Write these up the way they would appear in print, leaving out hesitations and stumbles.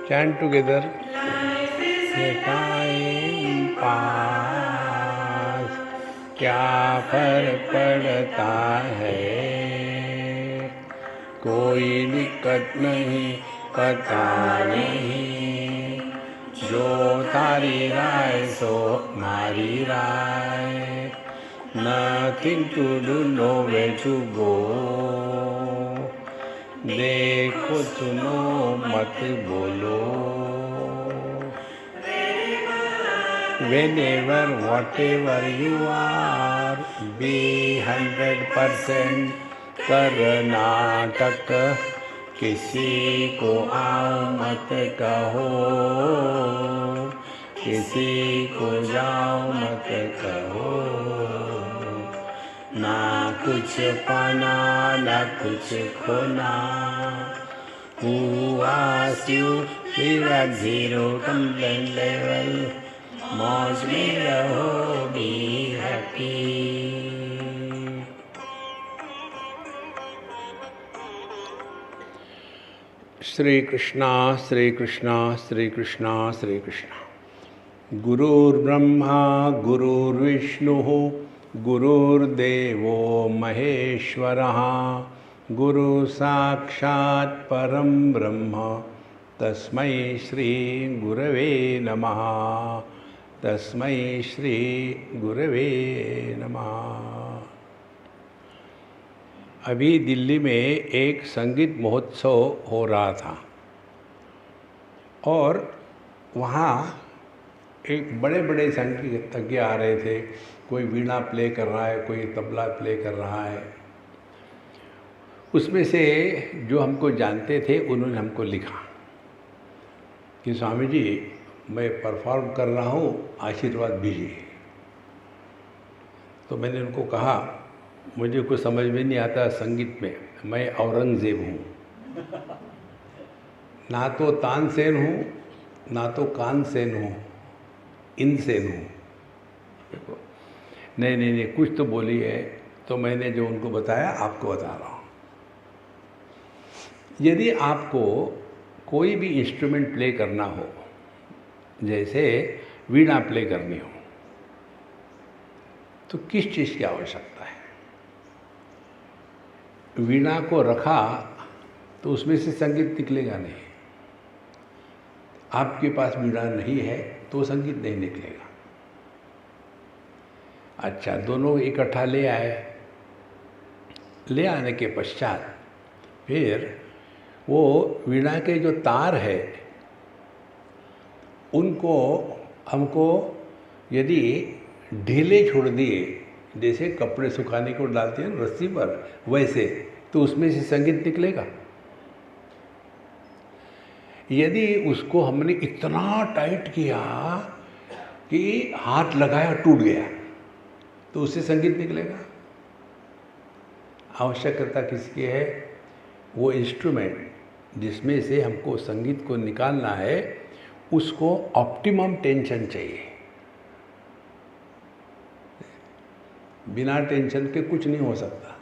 Chant together. Life is ये a time pass क्या फर्क पड़ता है, कोई दिक्कत नहीं पता नहीं, जो तारी राय सो मारी राय, nothing to do, nowhere to go, देखो सुनो मत बोलो, whenever whatever you are, be 100% Karnataka, किसी को आओ मत कहो, किसी को जाओ मत कहो, ना कुछ पाना ना कुछ खोना, who asked you live at zero complaint level, मौज में रहो, बी हैप्पी। श्री कृष्णा श्री कृष्णा श्री कृष्णा श्री कृष्णा। गुरुर्ब्रह्मा गुरुर्विष्णुः गुरुर्देवो महेश्वरः, गुरु साक्षात् परं ब्रह्म तस्मै श्री गुरवे नमः, तस्मै श्री गुरवे नमः। अभी दिल्ली में एक संगीत महोत्सव हो रहा था और वहाँ एक बड़े बड़े संगीतज्ञ आ रहे थे। कोई वीणा प्ले कर रहा है, कोई तबला प्ले कर रहा है। उसमें से जो हमको जानते थे उन्होंने हमको लिखा कि स्वामी जी मैं परफॉर्म कर रहा हूँ, आशीर्वाद दीजिए। तो मैंने उनको कहा मुझे कुछ समझ में नहीं आता संगीत में, मैं औरंगज़ेब हूँ, ना तो तानसेन हूँ ना तो कानसेन हूँ, इनसेन हूँ। नहीं नहीं नहीं कुछ तो बोलिए। तो मैंने जो उनको बताया आपको बता रहा हूँ। यदि आपको कोई भी इंस्ट्रूमेंट प्ले करना हो, जैसे वीणा प्ले करनी हो, तो किस चीज़ की आवश्यकता है? वीणा को रखा तो उसमें से संगीत निकलेगा नहीं। आपके पास वीणा नहीं है तो संगीत नहीं निकलेगा। अच्छा, दोनों इकट्ठा ले आए। ले आने के पश्चात फिर वो वीणा के जो तार है उनको हमको यदि ढीले छोड़ दिए, जैसे कपड़े सुखाने को डालते हैं रस्सी पर, वैसे तो उसमें से संगीत निकलेगा। यदि उसको हमने इतना टाइट किया कि हाथ लगाया टूट गया, तो उससे संगीत निकलेगा। आवश्यकता किसकी है? वो इंस्ट्रूमेंट जिसमें से हमको संगीत को निकालना है, उसको ऑप्टिमम टेंशन चाहिए। बिना टेंशन के कुछ नहीं हो सकता।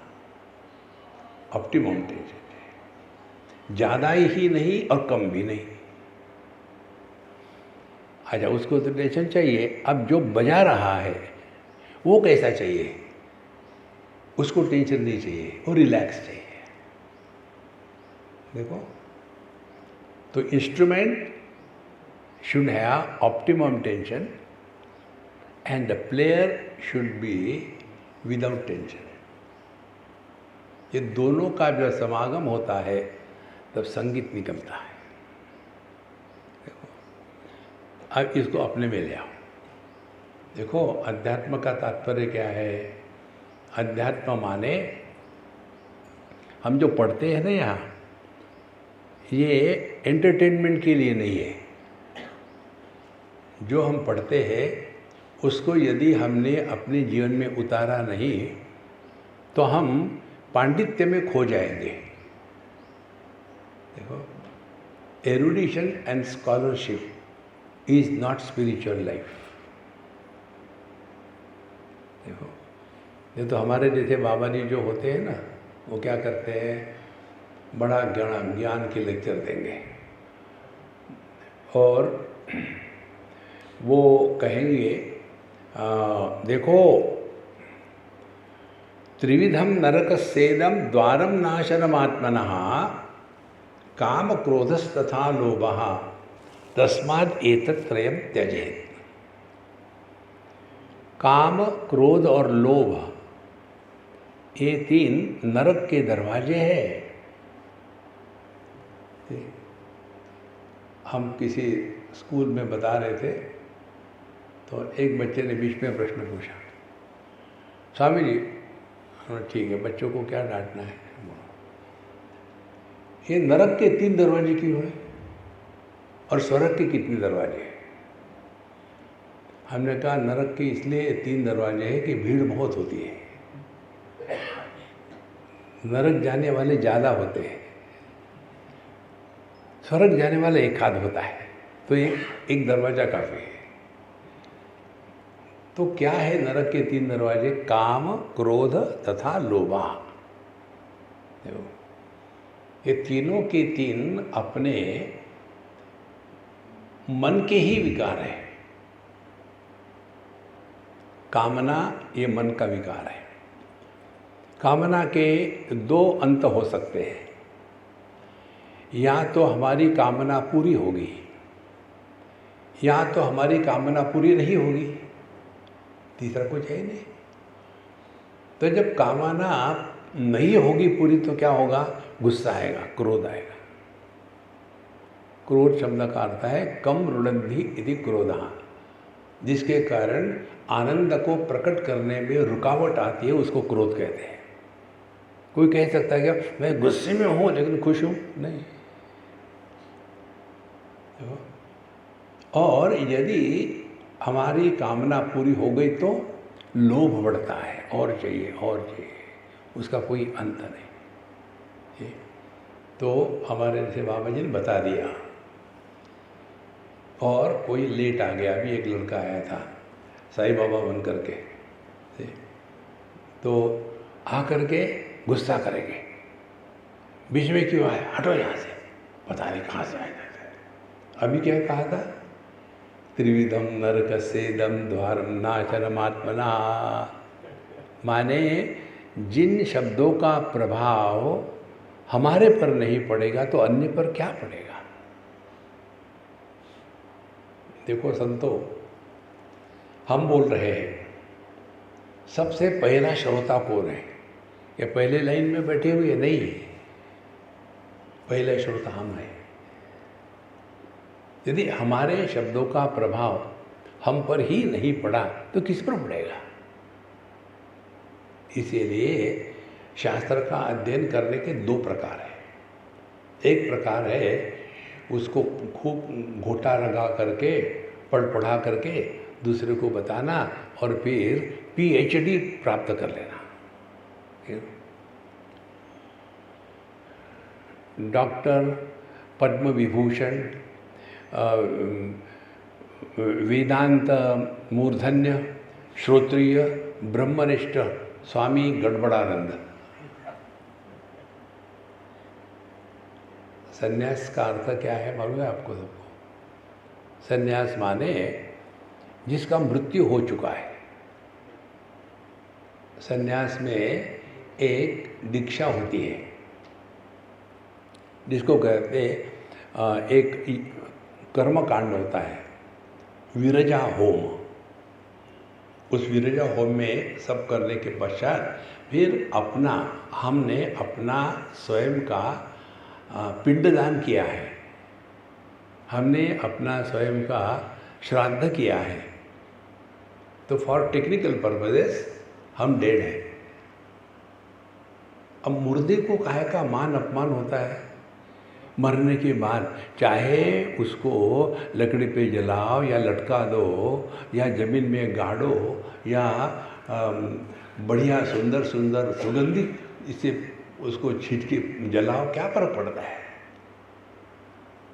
ऑप्टिमम टेंशन चाहिए, ज़्यादा ही नहीं और कम भी नहीं। अच्छा, उसको तो टेंशन चाहिए। अब जो बजा रहा है वो कैसा चाहिए? उसको टेंशन नहीं चाहिए, वो रिलैक्स चाहिए। देखो, तो instrument should have optimum tension and the player should be without tension. ये दोनों का जब समागम होता है तब संगीत निकलता है। देखो, अब इसको अपने में ले आओ। देखो, अध्यात्म का तात्पर्य क्या है? अध्यात्म माने हम जो पढ़ते हैं ना यहाँ, ये एंटरटेनमेंट के लिए नहीं है। जो हम पढ़ते हैं उसको यदि हमने अपने जीवन में उतारा नहीं तो हम पांडित्य में खो जाएंगे। देखो, erudition and scholarship is not spiritual life. देखो, ये तो हमारे जैसे बाबा जी जो होते हैं ना, वो क्या करते हैं, बड़ा ज्ञान के लेक्चर देंगे, और वो कहेंगे देखो त्रिविधम नरकस्येदं द्वारम नाशनमात्मनः काम क्रोधस्तथा लोभः तस्माद् एतत्त्रयं त्यजेत्। काम, क्रोध और लोभ ये तीन नरक के दरवाजे हैं। हम किसी स्कूल में बता रहे थे तो एक बच्चे ने बीच में प्रश्न पूछा, स्वामी जी ठीक है बच्चों को क्या डांटना है, ये नरक के 3 दरवाजे क्यों हैं और स्वर्ग के कितने दरवाजे हैं? हमने कहा नरक के इसलिए 3 दरवाजे हैं कि भीड़ बहुत होती है, नरक जाने वाले ज़्यादा होते हैं, स्वर्ग जाने वाला एक आध होता है, तो एक दरवाज़ा काफ़ी है। तो क्या है नरक के 3 दरवाजे? काम, क्रोध तथा लोभा। ये तीनों के तीन अपने मन के ही विकार है। कामना ये मन का विकार है। कामना के 2 अंत हो सकते हैं, या तो हमारी कामना पूरी होगी या तो हमारी कामना पूरी नहीं होगी, तीसरा कुछ है ही नहीं। तो जब कामना नहीं होगी पूरी तो क्या होगा? गुस्सा आएगा, क्रोध आएगा। क्रोध शब्द का अर्थ है कम रुणद्धि इति क्रोधः, जिसके कारण आनंद को प्रकट करने में रुकावट आती है, उसको क्रोध कहते हैं। कोई कह सकता है क्या मैं गुस्से में हूँ लेकिन खुश हूँ? नहीं। और यदि हमारी कामना पूरी हो गई तो लोभ बढ़ता है, और चाहिए और चाहिए, उसका कोई अंत नहीं। तो हमारे जैसे बाबा जी ने बता दिया। और कोई लेट आ गया, अभी एक लड़का आया था साईं बाबा बन करके, तो आ करके गुस्सा करेंगे, बीच में क्यों आया, हटो यहाँ से, पता नहीं कहाँ से आया। अभी क्या कहा था? त्रिविधम नरकस्येदं द्वारम नाशनमात्मना, माने जिन शब्दों का प्रभाव हमारे पर नहीं पड़ेगा तो अन्य पर क्या पड़ेगा। देखो संतो, हम बोल रहे हैं, सबसे पहला श्रोता कौन है? ये पहले लाइन में बैठे हुए नहीं है, पहले श्रोता हम हैं। यदि हमारे शब्दों का प्रभाव हम पर ही नहीं पड़ा तो किस पर पड़ेगा? इसीलिए शास्त्र का अध्ययन करने के 2 प्रकार हैं। एक प्रकार है उसको खूब घोटा लगा करके पढ़ा करके दूसरे को बताना और फिर PhD प्राप्त कर लेना। डॉक्टर पद्म विभूषण, वेदांत मूर्धन्य, श्रोत्रिय, ब्रह्मनिष्ठ स्वामी गड़बड़ानंद। संन्यास का अर्थ क्या है मालूम है आपको सबको? संन्यास माने जिसका मृत्यु हो चुका है। संन्यास में एक दीक्षा होती है जिसको कहते हैं, एक कर्म कांड होता है विरजा होम। उस विरजा होम में सब करने के पश्चात फिर हमने अपना स्वयं का पिंडदान किया है, हमने अपना स्वयं का श्राद्ध किया है, तो फॉर टेक्निकल पर्पसेस हम डेड हैं। अब मुर्दे को काहे का मान अपमान होता है? मरने के बाद चाहे उसको लकड़ी पे जलाओ या लटका दो या ज़मीन में गाड़ो या बढ़िया सुंदर सुंदर सुगंधित इससे उसको छीट के जलाओ, क्या फर्क पड़ता है?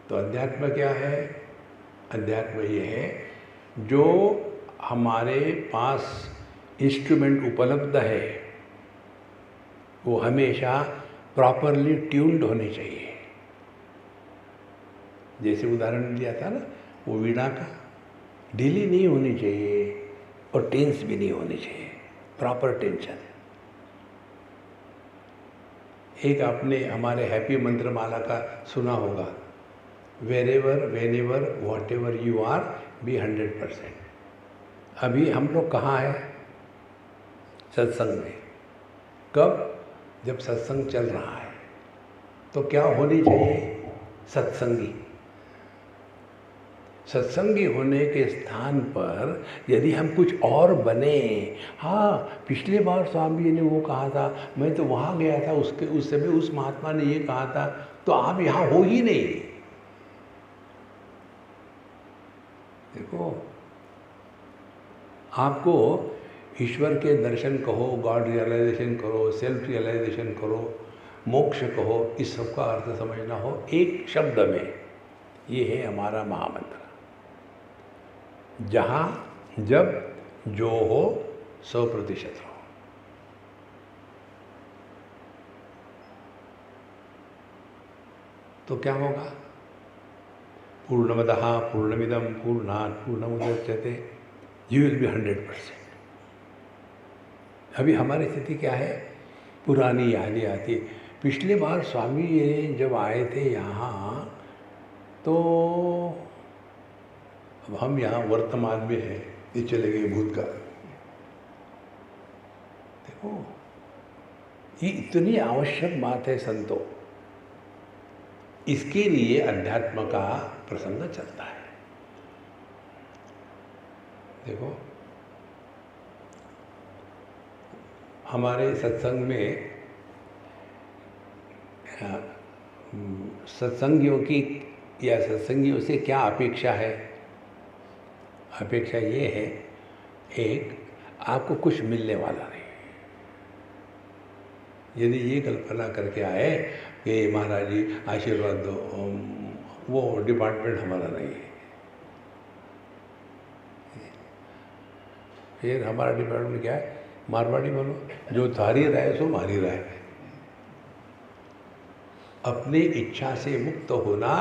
तो अध्यात्म क्या है? अध्यात्म ये है जो हमारे पास इंस्ट्रूमेंट उपलब्ध है वो हमेशा प्रॉपरली ट्यून्ड होने चाहिए। जैसे उदाहरण दिया था ना वो वीणा का ढीली नहीं होनी चाहिए और टेंस भी नहीं होनी चाहिए, प्रॉपर टेंशन। एक आपने हमारे हैप्पी मंत्रमाला का सुना होगा, wherever whenever whatever you are be 100%। अभी हम लोग कहाँ हैं? सत्संग में। कब? जब सत्संग चल रहा है तो क्या होनी चाहिए? सत्संगी। सत्संगी होने के स्थान पर यदि हम कुछ और बने, हाँ पिछले बार स्वामी जी ने वो कहा था, मैं तो वहाँ गया था, उस समय उस महात्मा ने ये कहा था, तो आप यहाँ हो ही नहीं। देखो, आपको ईश्वर के दर्शन कहो, गॉड रियलाइजेशन करो, सेल्फ रियलाइजेशन करो, मोक्ष कहो, इस सब का अर्थ समझना हो एक शब्द में, ये है हमारा महामंत्र। जहाँ जब जो हो 100% हो। तो क्या होगा? पूर्णमदः पूर्णमिदं पूर्णात् पूर्णमुदच्यते, यू विल बी 100%। अभी हमारी स्थिति क्या है? पुरानी यादें आती। पिछले बार स्वामी जी जब आए थे यहाँ, तो अब हम यहाँ वर्तमान में हैं, ये चले गए भूतकाल। देखो, ये इतनी आवश्यक बात है संतों, इसके लिए अध्यात्म का प्रसंग चलता है। देखो, हमारे सत्संग में सत्संगियों की या सत्संगियों से क्या अपेक्षा है? अपेक्षा ये है, एक, आपको कुछ मिलने वाला नहीं। यदि ये कल्पना करके आए कि महाराज जी आशीर्वाद दो, वो डिपार्टमेंट हमारा नहीं है। फिर हमारा डिपार्टमेंट क्या है? मारवाड़ी बोलो, जो थारी राय सो मारी राय। अपनी इच्छा से मुक्त होना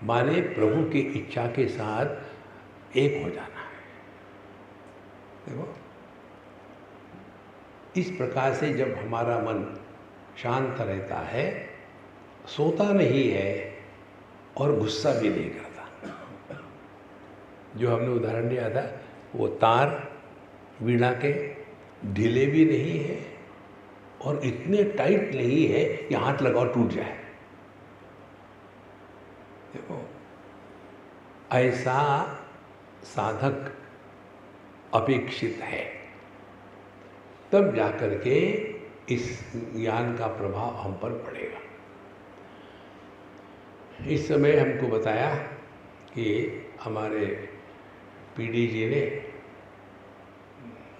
माने प्रभु की इच्छा के साथ एक हो जाना है। देखो, इस प्रकार से जब हमारा मन शांत रहता है, सोता नहीं है और गुस्सा भी नहीं करता। जो हमने उदाहरण दिया था, वो तार वीणा के ढीले भी नहीं है और इतने टाइट नहीं है कि हाथ लगाओ टूट जाए। देखो, ऐसा साधक अपेक्षित है, तब जाकर के इस ज्ञान का प्रभाव हम पर पड़ेगा। इस समय हमको बताया कि हमारे पीडी जी ने,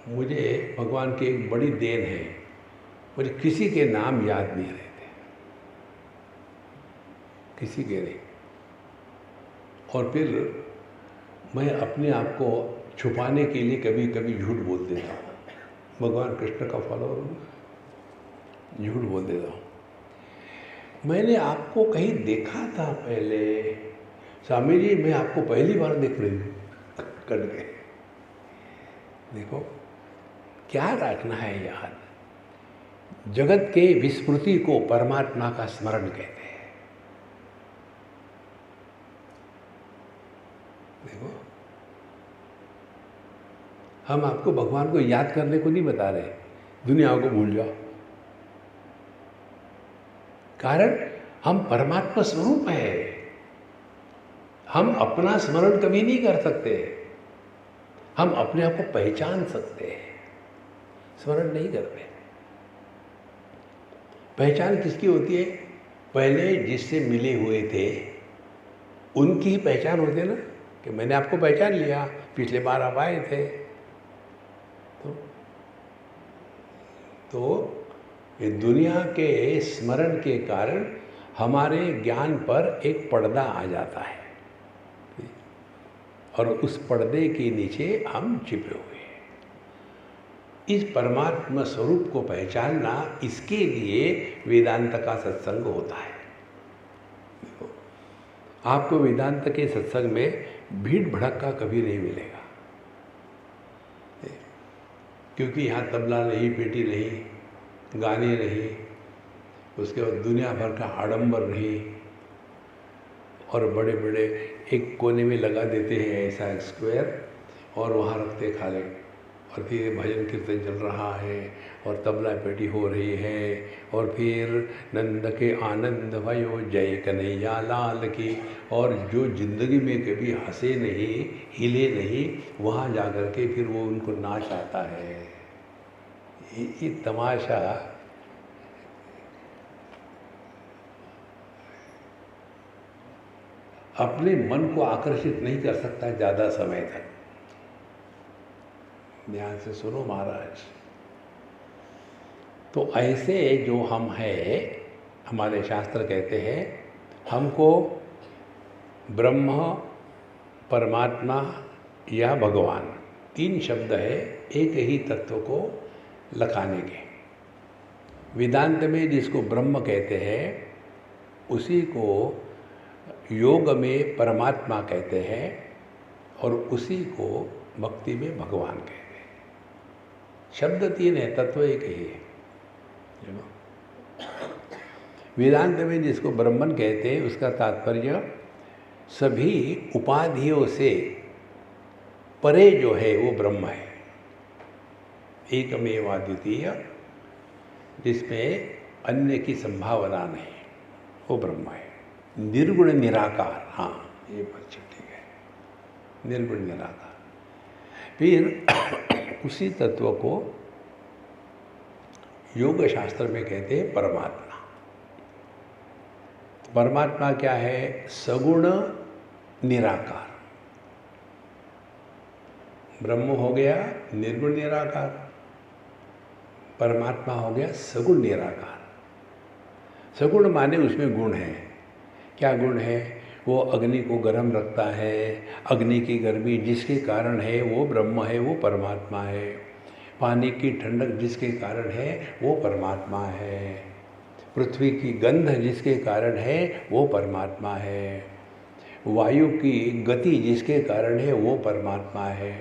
मुझे भगवान की एक बड़ी देन है, मुझे किसी के नाम याद नहीं रहते, किसी के नहीं। और फिर मैं अपने आप को छुपाने के लिए कभी कभी झूठ बोल देता हूँ। भगवान कृष्ण का फॉलोअर हूँ, झूठ बोल देता हूँ। मैंने आपको कहीं देखा था पहले, स्वामी जी मैं आपको पहली बार देख रही हूँ करके। देखो, क्या रखना है याद? जगत के विस्मृति को परमात्मा का स्मरण कहते हैं। देखो, हम आपको भगवान को याद करने को नहीं बता रहे, दुनिया को भूल जाओ। कारण हम परमात्मा स्वरूप है, हम अपना स्मरण कभी नहीं कर सकते। हम अपने आप को पहचान सकते हैं, स्मरण नहीं करते। पहचान किसकी होती है? पहले जिससे मिले हुए थे उनकी ही पहचान होती है ना, कि मैंने आपको पहचान लिया, पिछले बार आप आए थे। तो ये दुनिया के स्मरण के कारण हमारे ज्ञान पर एक पर्दा आ जाता है और उस पर्दे के नीचे हम छिपे हुए हैं। इस परमात्मा स्वरूप को पहचानना, इसके लिए वेदांत का सत्संग होता है। आपको वेदांत के सत्संग में भीड़ भड़क्का कभी नहीं मिलेगा, क्योंकि यहाँ तबला नहीं, पेटी नहीं, गाने नहीं, उसके बाद दुनिया भर का आडंबर नहीं, और बड़े बड़े एक कोने में लगा देते हैं ऐसा स्क्वायर और वहाँ रखते खाले, और फिर भजन कीर्तन चल रहा है और तबला पेटी हो रही है, और फिर नंद के आनंद भयो जय कन्हैया लाल की, और जो जिंदगी में कभी हंसे नहीं, हिले नहीं, वहाँ जाकर के फिर वो उनको नाच आता है। ये तमाशा अपने मन को आकर्षित नहीं कर सकता ज़्यादा समय तक। ध्यान से सुनो महाराज। तो ऐसे जो हम हैं, हमारे शास्त्र कहते हैं हमको ब्रह्म, परमात्मा या भगवान, 3 शब्द है एक ही तत्व को लखाने के। वेदांत में जिसको ब्रह्म कहते हैं उसी को योग में परमात्मा कहते हैं, और उसी को भक्ति में भगवान कहते हैं। शब्द 3 है, तत्व एक ही है। वेदांत में जिसको ब्रह्मन कहते हैं उसका तात्पर्य सभी उपाधियों से परे जो है वो ब्रह्म है, एकमेवाद्वितीय, जिसमें अन्य की संभावना नहीं, वो ब्रह्म है। निर्गुण निराकार, हाँ ये बात ठीक है, निर्गुण निराकार। फिर उसी तत्व को योग शास्त्र में कहते हैं परमात्मा। तो परमात्मा क्या है? सगुण निराकार। ब्रह्म हो गया निर्गुण निराकार, परमात्मा हो गया सगुण निराकार। सगुण माने उसमें गुण है। क्या गुण है? वो अग्नि को गर्म रखता है, अग्नि की गर्मी जिसके कारण है वो ब्रह्म है, वो परमात्मा है। पानी की ठंडक जिसके कारण है वो परमात्मा है। पृथ्वी की गंध जिसके कारण है वो परमात्मा है। वायु की गति जिसके कारण है वो परमात्मा है।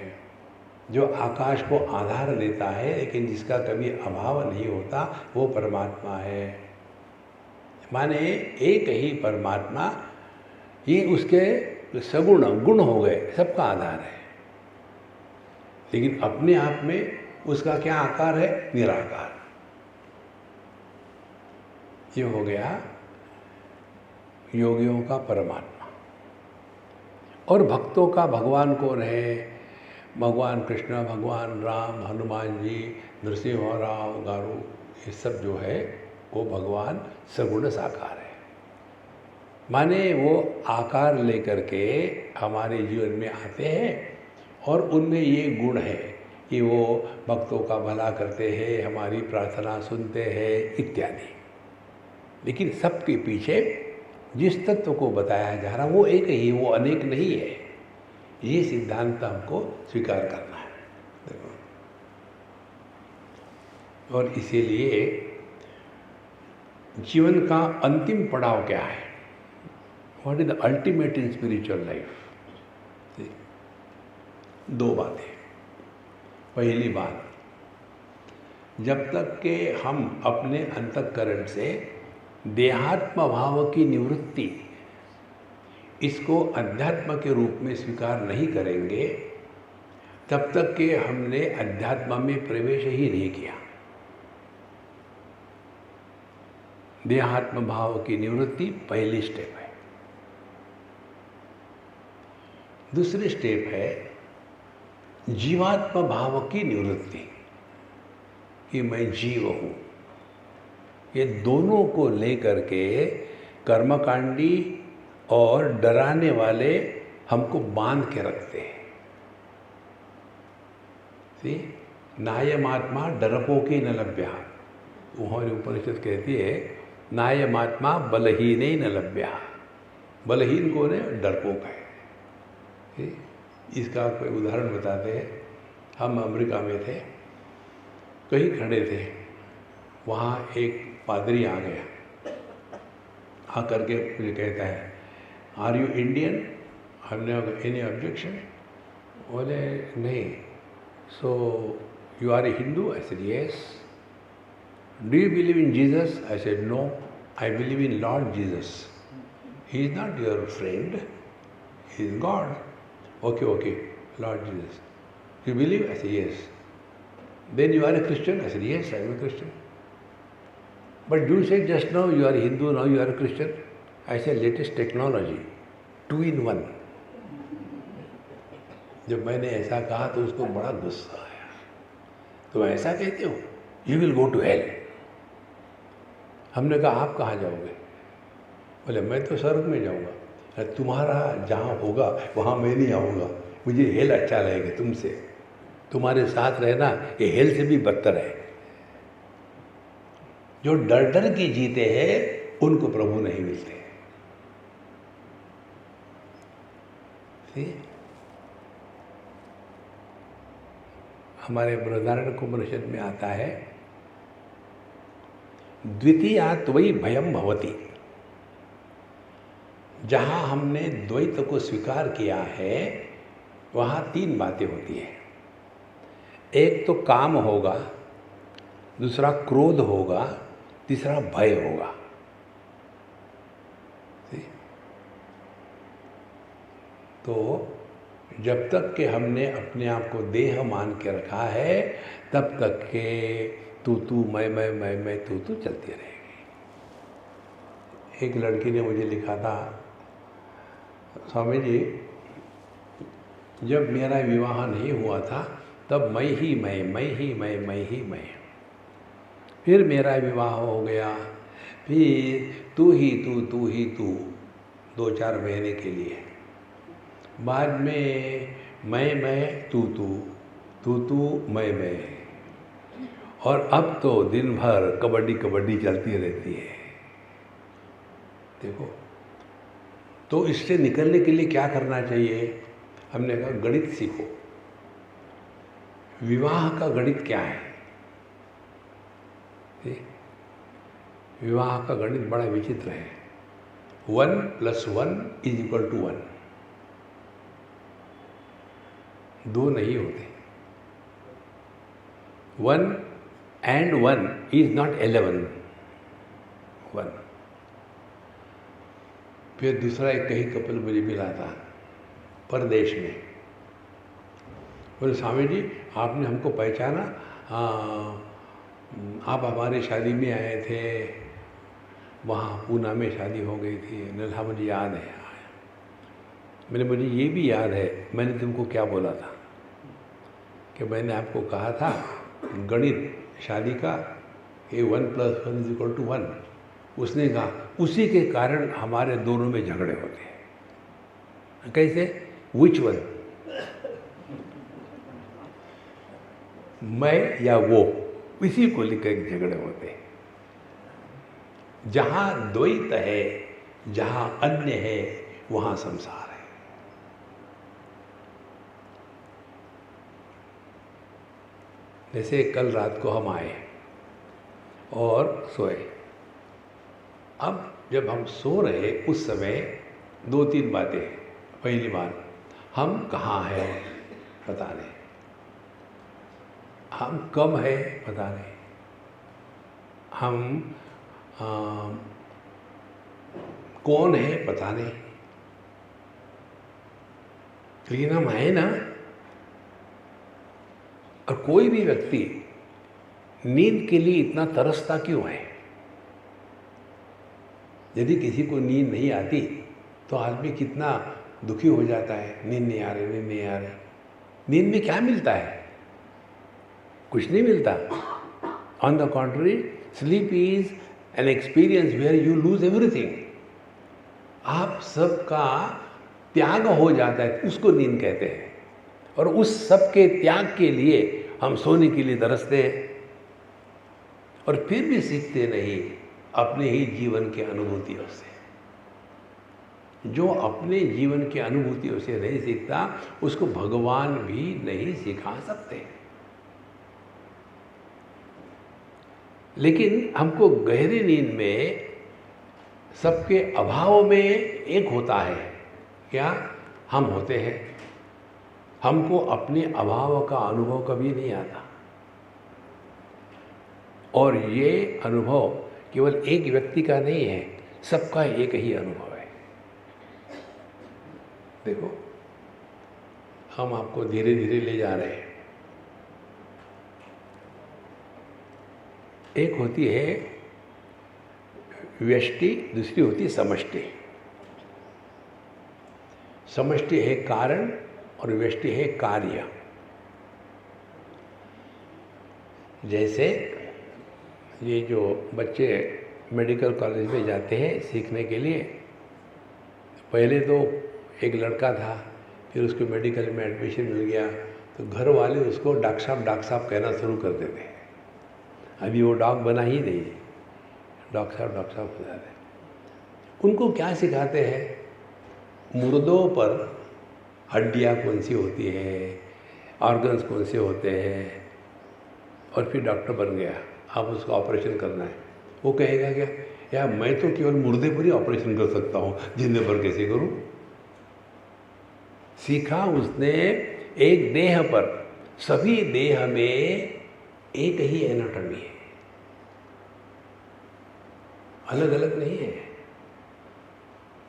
जो आकाश को आधार देता है लेकिन जिसका कभी अभाव नहीं होता वो परमात्मा है। माने एक ही परमात्मा, ये उसके सगुण गुण हो गए, सबका आधार है, लेकिन अपने आप में उसका क्या आकार है? निराकार। ये हो गया योगियों का परमात्मा। और भक्तों का भगवान कौन है? भगवान कृष्ण, भगवान राम, हनुमान जी, नृसिंह राव, गारू, ये सब जो है वो भगवान सगुण साकार है। माने वो आकार लेकर के हमारे जीवन में आते हैं और उनमें ये गुण है कि वो भक्तों का भला करते हैं, हमारी प्रार्थना सुनते हैं इत्यादि। लेकिन सबके पीछे जिस तत्व को बताया जा रहा वो एक ही, वो अनेक नहीं है। ये सिद्धांत हमको स्वीकार करना है। देखो, और इसीलिए जीवन का अंतिम पड़ाव क्या है? What is the ultimate in spiritual life? 2 बातें। पहली बात, जब तक के हम अपने अंतःकरण से देहात्म भाव की निवृत्ति, इसको अध्यात्म के रूप में स्वीकार नहीं करेंगे, तब तक के हमने अध्यात्म में प्रवेश ही नहीं किया। देहात्म भाव की निवृत्ति पहली स्टेप है। दूसरी स्टेप है जीवात्म भाव की निवृत्ति, कि मैं जीव हूँ। ये दोनों को लेकर के कर्मकांडी और डराने वाले हमको बांध के रखते हैं। नायमात्मा डरपोके न लभ्या, वहाँ उपनिषद कहती है नायमात्मा बलहीन न लभ्या। बलहीन कौन है? डरपोक है। इसका कोई उदाहरण बताते हैं। हम अमेरिका में थे, कहीं खड़े थे, वहाँ एक पादरी आ गया, आकर के मुझे कहता है, आर यू इंडियन? हमने एनी ऑब्जेक्शन? बोले नहीं. So you are a Hindu? I said yes. Do you believe in Jesus? I said no. I believe in Lord Jesus. He is not your friend, he is God. Okay okay, Lord Jesus. You believe? I said, yes. Then you are a Christian? I said, yes, I am a Christian. But you said just now you are a Hindu, now you are a Christian. I said, latest technology, 2 in 1. जब मैंने ऐसा कहा तो उसको बड़ा गुस्सा आया. तो ऐसा कहते हो? You will go to hell. हमने कहा आप कहाँ जाओगे? बोले मैं तो स्वर्ग में जाऊँगा. तुम्हारा जहाँ होगा वहाँ मैं नहीं आऊँगा. मुझे हेल अच्छा लगेगा तुमसे. तुम्हारे साथ रहना ये हेल से भी बदतर है. जो डर डर के जीते हैं उनको प्रभु नहीं मिलते. हमारे बृहदारण्यकोपनिषद में आता है, द्वितीया त्वयि भयम भवति. जहाँ हमने द्वैत को स्वीकार किया है वहाँ 3 बातें होती हैं. एक तो काम होगा, दूसरा क्रोध होगा, तीसरा भय होगा. तो जब तक कि हमने अपने आप को देह मान के रखा है तब तक के तू मैं तू चलती रहेगी. एक लड़की ने मुझे लिखा था, स्वामी जी जब मेरा विवाह नहीं हुआ था तब मैं ही मैं. फिर मेरा विवाह हो गया, फिर तू ही तू 2-4 महीने के लिए. बाद में मैं तू मैं. और अब तो दिन भर कबड्डी चलती रहती है. देखो, तो इससे निकलने के लिए क्या करना चाहिए? हमने कहा गणित सीखो. विवाह का गणित क्या है? विवाह का गणित बड़ा विचित्र है. 1 + 1 = 1. 2 नहीं होते. 1 and 1 is not 11. 1. फिर दूसरा एक कहीं कपल मुझे मिला था परदेश में. बोले स्वामी जी आपने हमको पहचाना? आप हमारे शादी में आए थे, वहाँ पूना में शादी हो गई थी. हाँ मुझे याद है. मुझे ये भी याद है मैंने तुमको क्या बोला था कि मैंने आपको कहा था गणित शादी का ये 1 + 1 = 1. उसने कहा उसी के कारण हमारे दोनों में झगड़े होते हैं. कैसे? Which one? मैं या वो, इसी को लेकर झगड़े होते हैं. जहाँ द्वैत है, जहाँ अन्य है, वहाँ संसार है. जैसे कल रात को हम आए और सोए. अब जब हम सो रहे उस समय 2-3 बातें. पहली बात, हम कहाँ हैं पता नहीं. हम कब है पता नहीं. हम कौन है पता नहीं. लेकिन हम हैं ना. और कोई भी व्यक्ति नींद के लिए इतना तरसता क्यों है? यदि किसी को नींद नहीं आती तो आदमी कितना दुखी हो जाता है. नींद नहीं आ रही. नींद में क्या मिलता है? कुछ नहीं मिलता. On the contrary, sleep is an experience where you lose everything. आप सबका त्याग हो जाता है, उसको नींद कहते हैं. और उस सब के त्याग के लिए हम सोने के लिए तरसते हैं. और फिर भी सीखते नहीं अपने ही जीवन की अनुभूतियों से. जो अपने जीवन की अनुभूतियों से नहीं सीखता उसको भगवान भी नहीं सिखा सकते. लेकिन हमको गहरी नींद में सबके अभाव में एक होता है क्या हम होते हैं, हमको अपने अभाव का अनुभव कभी नहीं आता। और ये अनुभव केवल एक व्यक्ति का नहीं है, सबका एक ही अनुभव है। देखो, हम आपको धीरे धीरे ले जा रहे हैं। एक होती है व्यष्टि, दूसरी होती है समष्टि। समष्टि है कारण और व्यष्टि है कार्य। जैसे ये जो बच्चे मेडिकल कॉलेज में जाते हैं सीखने के लिए, पहले तो एक लड़का था, फिर उसको मेडिकल में एडमिशन मिल गया तो घर वाले उसको डॉक्टर साहब कहना शुरू कर देते हैं। अभी वो डॉग बना ही नहीं, डॉक्टर साहब हो जाते हैं। उनको क्या सिखाते हैं? मुर्दों पर हड्डियाँ कौन सी होती हैं, ऑर्गन्स कौन से होते हैं, और फिर डॉक्टर बन गया, अब उसको ऑपरेशन करना है। वो कहेगा क्या, यार मैं तो केवल मुर्दे पर ही ऑपरेशन कर सकता हूँ, जिंदे पर कैसे करूँ? सीखा उसने एक देह पर, सभी देह में एक ही एनाटॉमी है, अलग अलग नहीं है।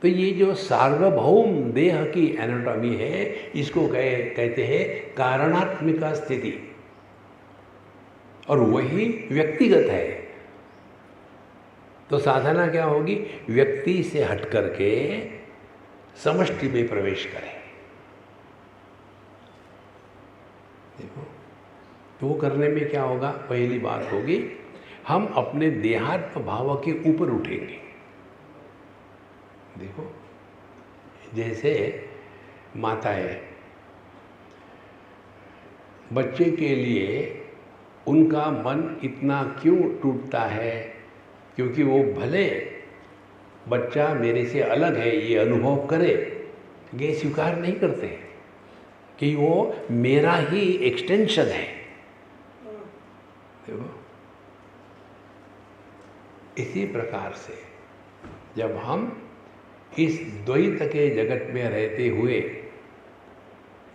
तो ये जो सार्वभौम देह की एनाटॉमी है, इसको कहते हैं कारणात्मिका स्थिति, और वही व्यक्तिगत है। तो साधना क्या होगी? व्यक्ति से हट करके समष्टि में प्रवेश करें। देखो, तो वो करने में क्या होगा? पहली बात होगी, हम अपने देहात्म भाव के ऊपर उठेंगे। देखो, जैसे माताएं बच्चे के लिए उनका मन इतना क्यों टूटता है? क्योंकि वो भले बच्चा मेरे से अलग है ये अनुभव करे, ये स्वीकार नहीं करते कि वो मेरा ही एक्सटेंशन है। देखो, इसी प्रकार से जब हम इस द्वैत के जगत में रहते हुए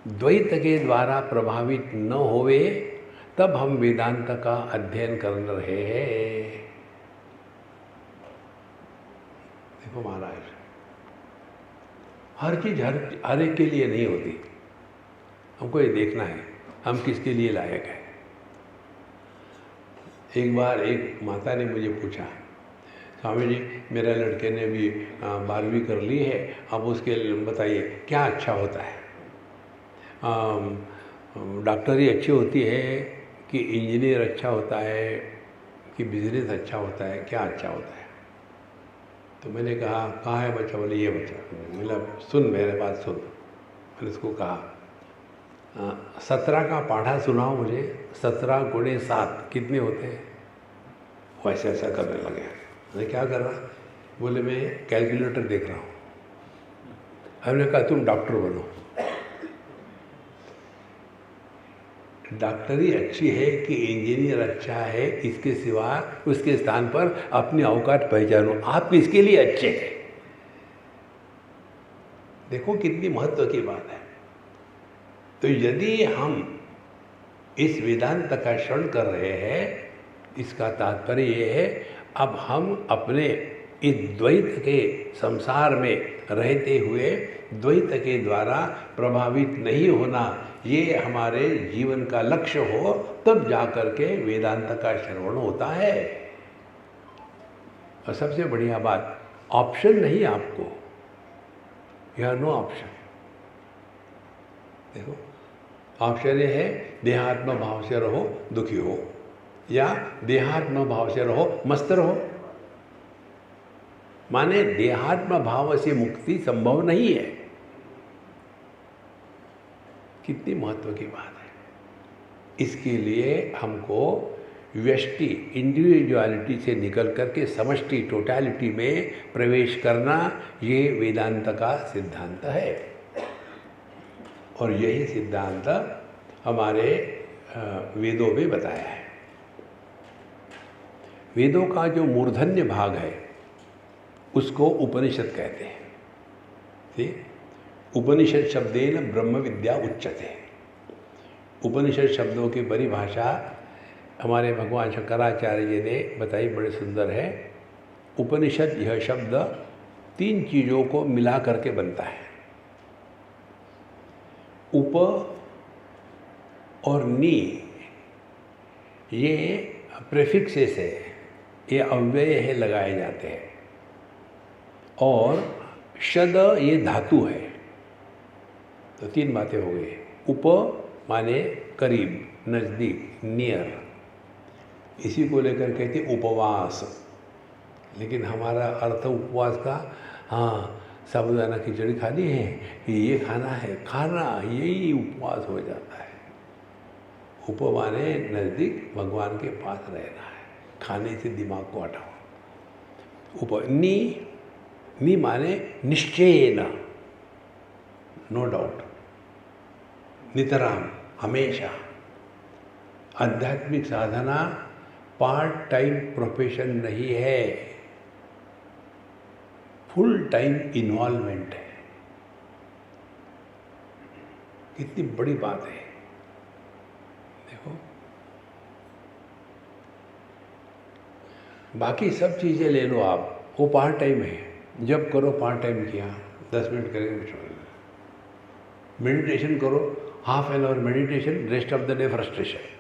द्वैत के द्वारा प्रभावित न होवे, तब हम वेदांत का अध्ययन कर रहे हैं। देखो महाराज, हर चीज हर एक के लिए नहीं होती। हमको ये देखना है हम किसके लिए लायक है। एक बार एक माता ने मुझे पूछा, स्वामी जी मेरे लड़के ने भी 12वीं कर ली है, अब उसके बताइए क्या अच्छा होता है? डॉक्टरी अच्छी होती है कि इंजीनियर अच्छा होता है कि बिजनेस अच्छा होता है, क्या अच्छा होता है? तो मैंने कहा, कहाँ है बच्चा? बोले ये बच्चा। मतलब सुन, मेरे बात सुन। मैंने उसको कहा 17 का पाढ़ा सुनाओ मुझे, 17 गुणे 7 कितने होते हैं? वैसे ऐसा करने लगे। मैं क्या कर रहा? बोले मैं कैलकुलेटर देख रहा हूँ। हमने कहा तुम डॉक्टर बनो। डॉक्टरी अच्छी है कि इंजीनियर अच्छा है, इसके सिवा उसके स्थान पर अपनी औकात पहचानो, आप किसके लिए अच्छे हैं। देखो कितनी महत्व की बात है। तो यदि हम इस वेदांत का श्रवण कर रहे हैं, इसका तात्पर्य ये है, अब हम अपने इस द्वैत के संसार में रहते हुए द्वैत के द्वारा प्रभावित नहीं होना, ये हमारे जीवन का लक्ष्य हो, तब जाकर के वेदांत का श्रवण होता है। और सबसे बढ़िया बात, ऑप्शन नहीं आपको, यह नो ऑप्शन। देखो, ऑप्शन ये है देहात्म भाव से रहो दुखी हो, या देहात्म भाव से रहो मस्त रहो। माने देहात्म भाव से मुक्ति संभव नहीं है। कितनी महत्व की बात है। इसके लिए हमको व्यष्टि इंडिविजुअलिटी से निकल करके समष्टि टोटलिटी में प्रवेश करना, ये वेदांत का सिद्धांत है। और यही सिद्धांत हमारे वेदों में बताया है। वेदों का जो मूर्धन्य भाग है उसको उपनिषद कहते हैं। ठीक, उपनिषद शब्देन ब्रह्म विद्या उच्यते। उपनिषद शब्दों की परिभाषा हमारे भगवान शंकराचार्य जी ने बताई, बड़े सुंदर है। उपनिषद यह शब्द 3 चीज़ों को मिला करके बनता है। उप और नी ये प्रेफिक्सेस है, ये अव्यय है, लगाए जाते हैं। और शद ये धातु है। तो 3 बातें हो गई। उप माने करीब, नज़दीक, नियर। इसी को लेकर कहते उपवास। लेकिन हमारा अर्थ उपवास का, हाँ साबुदाना खिचड़ी खानी है कि ये खाना है, खाना, यही उपवास हो जाता है। उप माने नज़दीक, भगवान के पास रहना है, खाने से दिमाग को हटाओ। उप नी माने निश्चयेन, नो डाउट, नितराम, हमेशा। आध्यात्मिक साधना पार्ट टाइम प्रोफेशन नहीं है, फुल टाइम इन्वॉल्वमेंट है। कितनी बड़ी बात है, देखो। बाकी सब चीज़ें ले लो आप, वो पार्ट टाइम है। जब करो पार्ट टाइम किया, 10 मिनट करेंगे, मेडिटेशन करो, half an hour meditation, rest of the day frustration.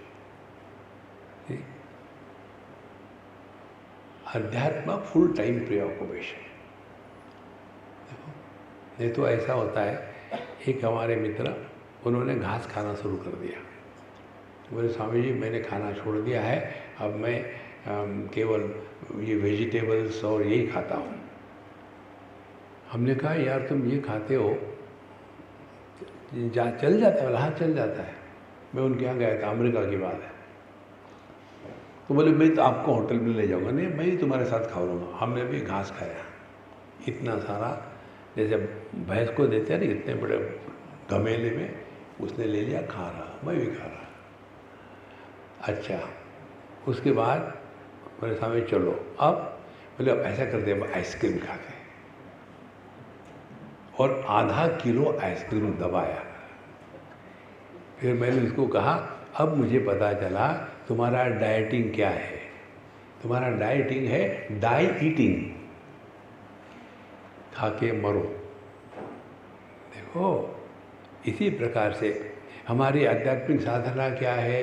अध्यात्म फुल टाइम प्रिऑक्युपेशन। नहीं तो ऐसा होता है, एक हमारे मित्र, उन्होंने घास खाना शुरू कर दिया। बोले स्वामी जी मैंने खाना छोड़ दिया है, अब मैं केवल ये वेजिटेबल्स और यही खाता हूँ। हमने कहा यार तुम ये खाते हो, चल जाता है? हाँ चल जाता है। मैं उनके यहाँ गया था, अमेरिका की बात है। तो बोले मैं तो आपको होटल में ले जाऊँगा। नहीं, मैं ही तुम्हारे साथ खा लूँगा। हमने भी घास खाया इतना सारा, जैसे भैंस को देते हैं ना, इतने बड़े गमेले में, उसने ले लिया, खा रहा, मैं भी खा रहा। अच्छा, उसके बाद मेरे सामने चलो, अब बोले अब ऐसा करते हैं, आइसक्रीम खाते हैं। और आधा किलो आइसक्रीम दबाया। फिर मैंने उसको कहा अब मुझे पता चला तुम्हारा डाइटिंग क्या है। तुम्हारा डाइटिंग है डाई ईटिंग, खा के मरो। देखो, इसी प्रकार से हमारी आध्यात्मिक साधना क्या है?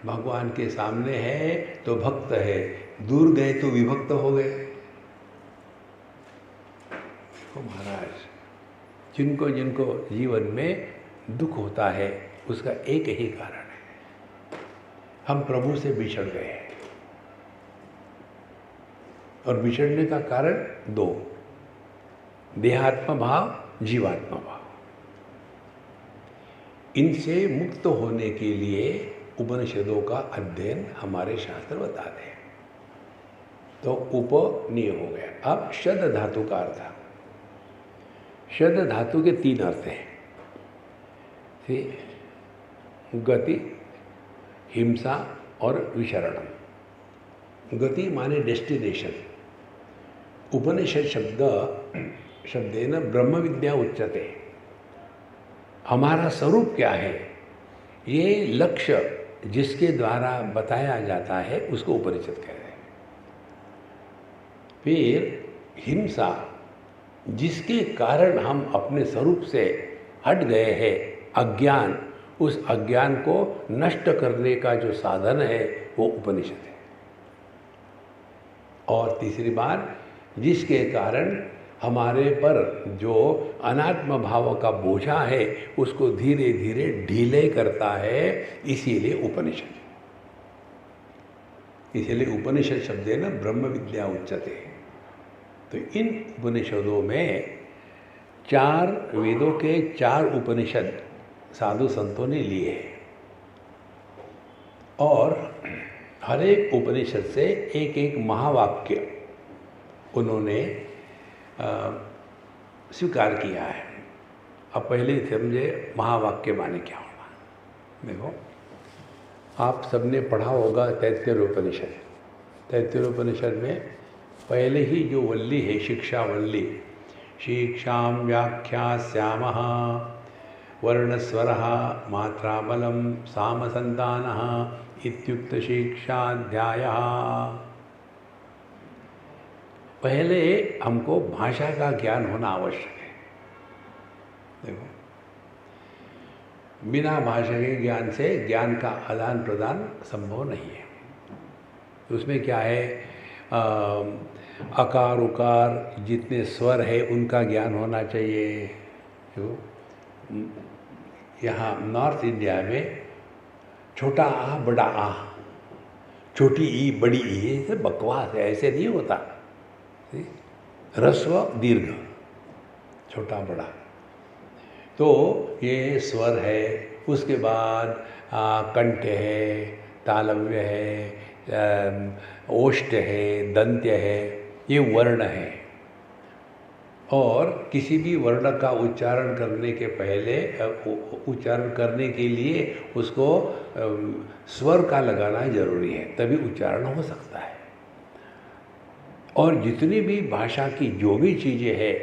भगवान के सामने है तो भक्त है, दूर गए तो विभक्त हो गए। देखो महाराज, जिनको जिनको जीवन में दुख होता है उसका एक ही कारण है, हम प्रभु से बिछड़ गए हैं। और बिछड़ने का कारण 2, देहात्म भाव, जीवात्म भाव। इनसे मुक्त होने के लिए उपनिषदों का अध्ययन हमारे शास्त्र बताते हैं। तो उपनिय हो गया। अब शद धातु का अर्थ। शद धातु के 3 अर्थ हैं। गति, हिंसा और विशरणम। गति माने डेस्टिनेशन। उपनिषद शब्देन ब्रह्म विद्या उच्यते। हमारा स्वरूप क्या है, ये लक्ष्य जिसके द्वारा बताया जाता है उसको उपनिषद कहते हैं। फिर हिंसा, जिसके कारण हम अपने स्वरूप से हट गए हैं, अज्ञान, उस अज्ञान को नष्ट करने का जो साधन है वो उपनिषद है। और तीसरी बात, जिसके कारण हमारे पर जो अनात्म भाव का बोझा है उसको धीरे धीरे ढीले करता है, इसीलिए उपनिषद। इसीलिए उपनिषद शब्द है ना, ब्रह्म विद्या उच्यते। तो इन उपनिषदों में 4 वेदों के 4 उपनिषद साधु संतों ने लिए हैं। और हर एक उपनिषद से एक एक महावाक्य उन्होंने स्वीकार किया है। अब पहले समझे महावाक्य माने क्या होगा। देखो, आप सबने पढ़ा होगा तैत्तिरीयोपनिषद। तैत्तिरीयोपनिषद में पहले ही जो वल्ली है, शिक्षा वल्ली, शिक्षां व्याख्यास्यामः। वर्णस्वरः मात्राबलं सामसन्तानः इत्युक्तशिक्षाध्यायः। पहले हमको भाषा का ज्ञान होना आवश्यक है। देखो, बिना भाषा के ज्ञान से ज्ञान का आदान प्रदान संभव नहीं है। उसमें क्या है, अकार उकार जितने स्वर है उनका ज्ञान होना चाहिए। जो यहाँ नॉर्थ इंडिया में छोटा आ बड़ा आ, छोटी ई बड़ी ई, ये बकवास है, ऐसे नहीं होता। ह्रस्व दीर्घ, छोटा बड़ा, तो ये स्वर है। उसके बाद कंठ है, तालव्य है, ओष्ठ है, दंत्य है, ये वर्ण है। और किसी भी वर्ण का उच्चारण करने के पहले, उच्चारण करने के लिए उसको स्वर का लगाना जरूरी है, तभी उच्चारण हो सकता है। और जितनी भी भाषा की जो भी चीज़ें हैं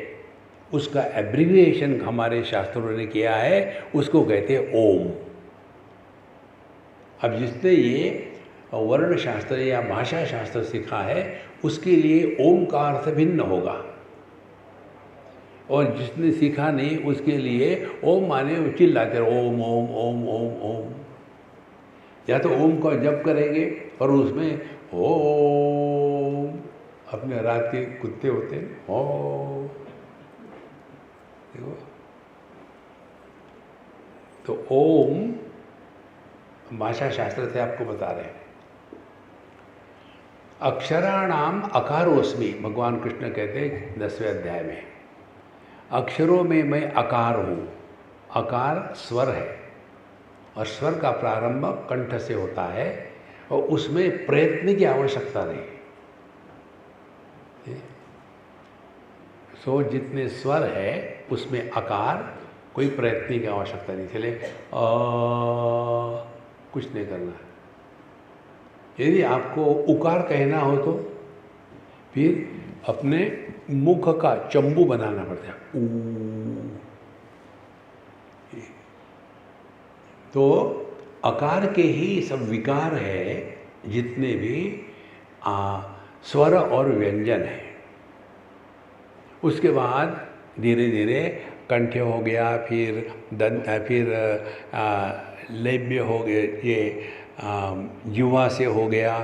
उसका एब्रिविएशन हमारे शास्त्रों ने किया है, उसको कहते हैं ओम। अब जिसने ये वर्ण शास्त्र या भाषा शास्त्र सीखा है उसके लिए ओम का अर्थ भिन्न होगा, और जिसने सीखा नहीं उसके लिए ओम माने चिल्लाते ओम ओम ओम ओम ओम। या तो ओम का जप करेंगे और उसमें ओम, अपने रात के कुत्ते होते हैं ओम, देखो, तो ओम भाषा शास्त्र से आपको बता रहे हैं। अक्षराणाम अकारोस्मि, भगवान कृष्ण कहते हैं 10वें अध्याय में, अक्षरों में मैं अकार हूँ। अकार स्वर है, और स्वर का प्रारंभ कंठ से होता है, और उसमें प्रयत्न की आवश्यकता नहीं। सो जितने स्वर है उसमें अकार, कोई प्रयत्न की आवश्यकता नहीं। चले कुछ नहीं करना है। यदि आपको उकार कहना हो तो फिर अपने मुख का चंबू बनाना पड़ता है, ऊ। तो अकार के ही सब विकार है, जितने भी स्वर और व्यंजन है। उसके बाद धीरे धीरे कंठ हो गया, फिर दंत, फिर लैब्य हो गए, ये जिह्वा से हो गया,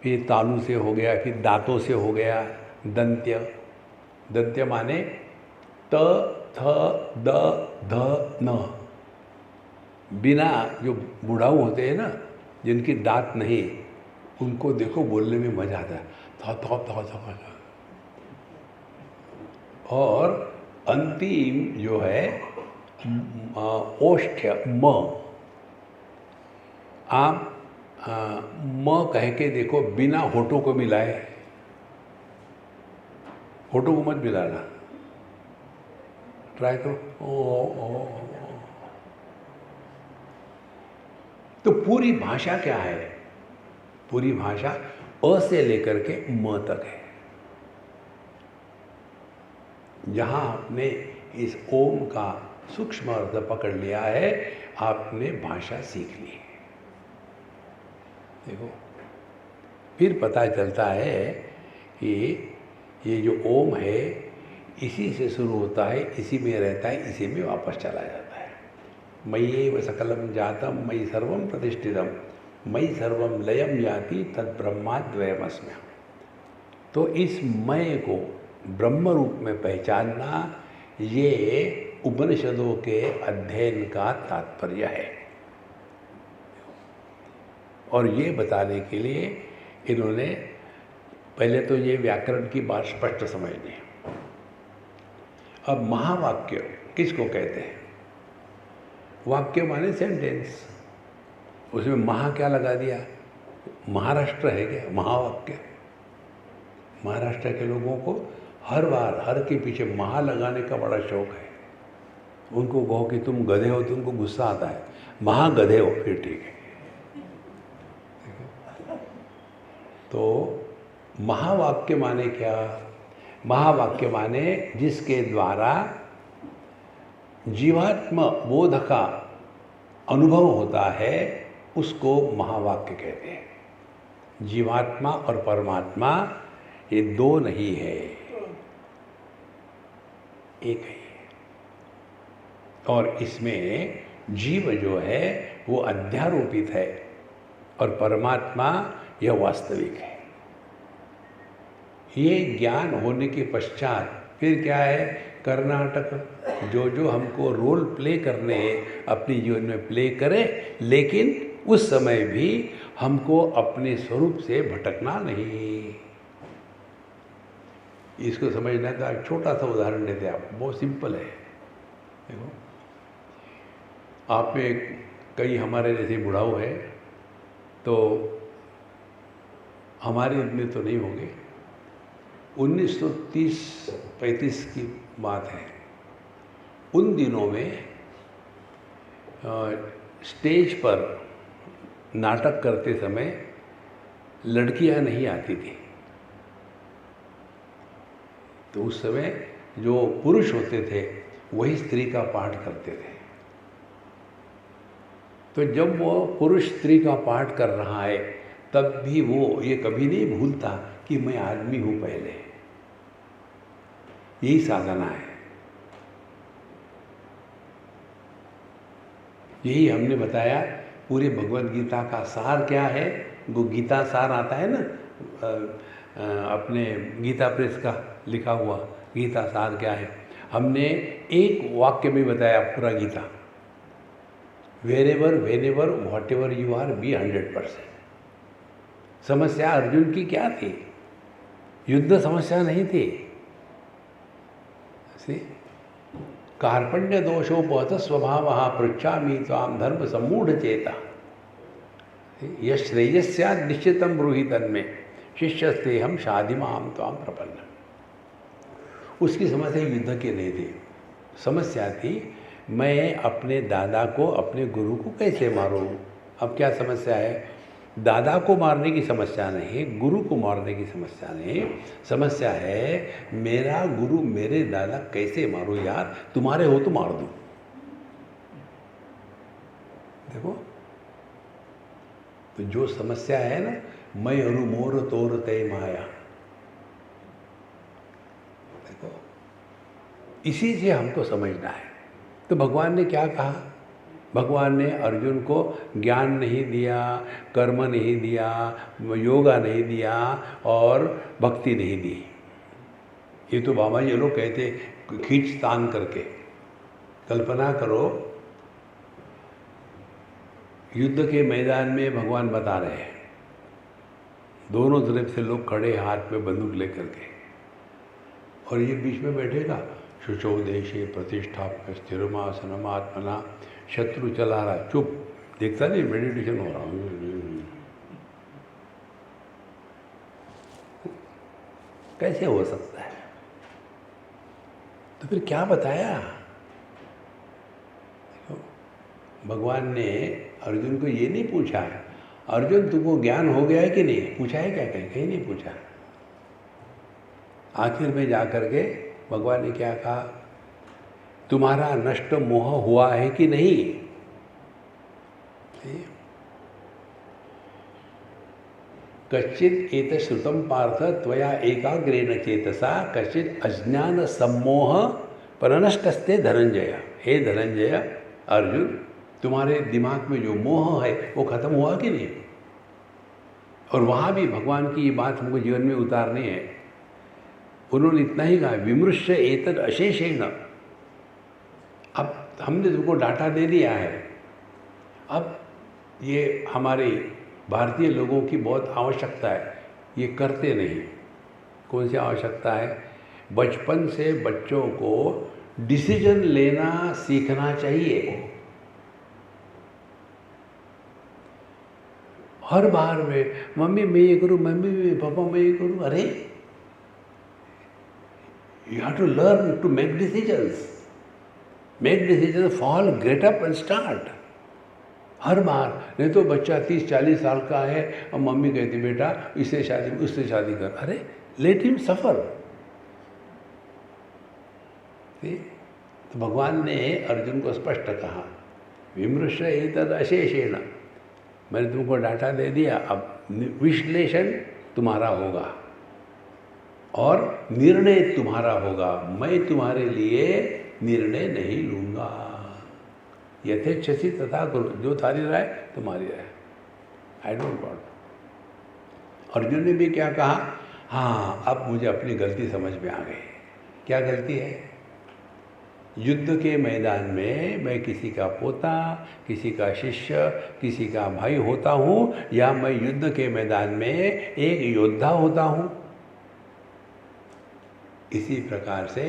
फिर तालु से हो गया, फिर दांतों से हो गया दंत्य। दंत्य माने त थ द ध न। बिना, जो बुढ़ाऊ होते हैं ना, जिनकी दांत नहीं, उनको देखो बोलने में मजा आता है, थ थ थ थ। और अंतिम जो है ओष्ठ म, आप म कह के देखो, बिना होठों को मिलाए, होठों को मत मिलाना, ट्राई करो ओ। तो पूरी भाषा क्या है? पूरी भाषा अ से लेकर के म तक है। जहाँ आपने इस ओम का सूक्ष्म अर्थ पकड़ लिया है, आपने भाषा सीख ली है। देखो, फिर पता चलता है कि ये जो ओम है इसी से शुरू होता है, इसी में रहता है, इसी में वापस चला जाता है। मय्येव सकलम जातम मयि सर्वम प्रतिष्ठितम मयि सर्वम लयम याति तद ब्रह्माद्वयमस्म्य। तो इस मय को ब्रह्म रूप में पहचानना, ये उपनिषदों के अध्ययन का तात्पर्य है। और ये बताने के लिए इन्होंने पहले तो ये व्याकरण की बात स्पष्ट समझनी है। अब महावाक्य किसको कहते हैं? वाक्य माने सेंटेंस। उसमें महा क्या लगा दिया? महाराष्ट्र है क्या महावाक्य? महाराष्ट्र के लोगों को हर बार हर के पीछे महा लगाने का बड़ा शौक है। उनको कहो कि तुम गधे हो तो उनको गुस्सा आता है, महा गधे हो फिर ठीक है। तो महावाक्य माने क्या? महावाक्य माने जिसके द्वारा जीवात्म बोध का अनुभव होता है उसको महावाक्य कहते हैं। जीवात्मा और परमात्मा ये दो नहीं है, एक है। और इसमें जीव जो है वो अध्यारोपित है और परमात्मा यह वास्तविक है। ये ज्ञान होने के पश्चात फिर क्या है, कर्नाटक जो हमको रोल प्ले करने हैं अपने जीवन में प्ले करें, लेकिन उस समय भी हमको अपने स्वरूप से भटकना नहीं। इसको समझना है तो एक छोटा सा उदाहरण देते हैं आप, बहुत सिंपल है। देखो, आप में कई हमारे जैसे बुढ़ाऊ है तो हमारे इतने तो नहीं होंगे। 1930-35 की बात है। उन दिनों में स्टेज पर नाटक करते समय लड़कियां नहीं आती थी, तो उस समय जो पुरुष होते थे वही स्त्री का पाठ करते थे। तो जब वो पुरुष स्त्री का पाठ कर रहा है तब भी वो ये कभी नहीं भूलता कि मैं आदमी हूं पहले। यही साधना है। यही हमने बताया। पूरे भगवद गीता का सार क्या है, वो गीता सार आता है ना, अपने गीता प्रेस का लिखा हुआ गीता सार क्या है, हमने एक वाक्य में बताया पूरा Gita. Wherever whenever whatever you are be 100%। समस्या अर्जुन की क्या थी? युद्ध समस्या नहीं थी। कार्पण्य दोषोपहत स्वभाव पृच्छामि त्वाम धर्म सम्मूढ़ चेता यश्रेयस्याद निश्चितम ब्रूहि तन्मे शिष्यस्ते हम शादिमाम त्वाम प्रपन्न। उसकी समस्या युद्ध की नहीं थी। समस्या थी मैं अपने दादा को, अपने गुरु को कैसे मारूं। अब क्या समस्या है? दादा को मारने की समस्या नहीं, गुरु को मारने की समस्या नहीं। समस्या है मेरा गुरु मेरे दादा कैसे मारूं यार, तुम्हारे हो तो मार दूं। देखो, तो जो समस्या है ना, मैं अरु मोर तोर तय माया, देखो इसी से हमको समझना है। तो भगवान ने क्या कहा? भगवान ने अर्जुन को ज्ञान नहीं दिया, कर्म नहीं दिया, योगा नहीं दिया और भक्ति नहीं दी। ये तो बाबा जी लोग कहते खींच तान करके। कल्पना करो, युद्ध के मैदान में भगवान बता रहे हैं, दोनों तरफ से लोग खड़े हाथ में बंदूक लेकर के, और ये बीच में बैठेगा, शुचौ देशे प्रतिष्ठाप्य स्थिरमासनम आत्मना, शत्रु चला रहा, चुप, देखता नहीं, मेडिटेशन हो रहा। कैसे हो सकता है? तो फिर क्या बताया? भगवान ने अर्जुन को ये नहीं पूछा अर्जुन तुमको ज्ञान हो गया है कि नहीं, पूछा है क्या? कहीं नहीं पूछा। आखिर में जाकर के भगवान ने क्या कहा? तुम्हारा नष्ट मोह हुआ है कि नहीं? कच्चित एत श्रुतम पार्थ त्वया एकाग्रेण चेतसा कच्चित अज्ञान सम्मोह परनष्टस्ते धनंजय। हे धनंजय, अर्जुन, तुम्हारे दिमाग में जो मोह है वो खत्म हुआ कि नहीं? और वहाँ भी भगवान की ये बात हमको जीवन में उतारनी है। उन्होंने इतना ही कहा, विमृश्य एतद अशेषेण। अब हमने तुमको डाटा दे दिया है। अब ये हमारे भारतीय लोगों की बहुत आवश्यकता है, ये करते नहीं। कौन सी आवश्यकता है? बचपन से बच्चों को डिसीजन लेना सीखना चाहिए। हर बार में मम्मी मैं ये करूँ, मम्मी पापा मैं ये करूँ। अरे, you have to learn to make decisions. Make decisions, fall, get up and start. हर बार नहीं तो बच्चा 30-40 साल का है और मम्मी कहती बेटा इससे शादी उससे शादी कर। अरे, let him suffer. तो भगवान ने अर्जुन को स्पष्ट कहा, विमृश एतद् अशेषेण, मैंने तुमको डाटा दे दिया, अब विश्लेषण तुम्हारा होगा और निर्णय तुम्हारा होगा, मैं तुम्हारे लिए निर्णय नहीं लूँगा। यथेच्छसी तथा करो, जो थारी राय तुम्हारी राय, आई डोंट वांट। अर्जुन ने भी क्या कहा, हाँ अब मुझे अपनी गलती समझ में आ गई। क्या गलती है? युद्ध के मैदान में मैं किसी का पोता, किसी का शिष्य, किसी का भाई होता हूँ, या मैं युद्ध के मैदान में एक योद्धा होता हूँ। इसी प्रकार से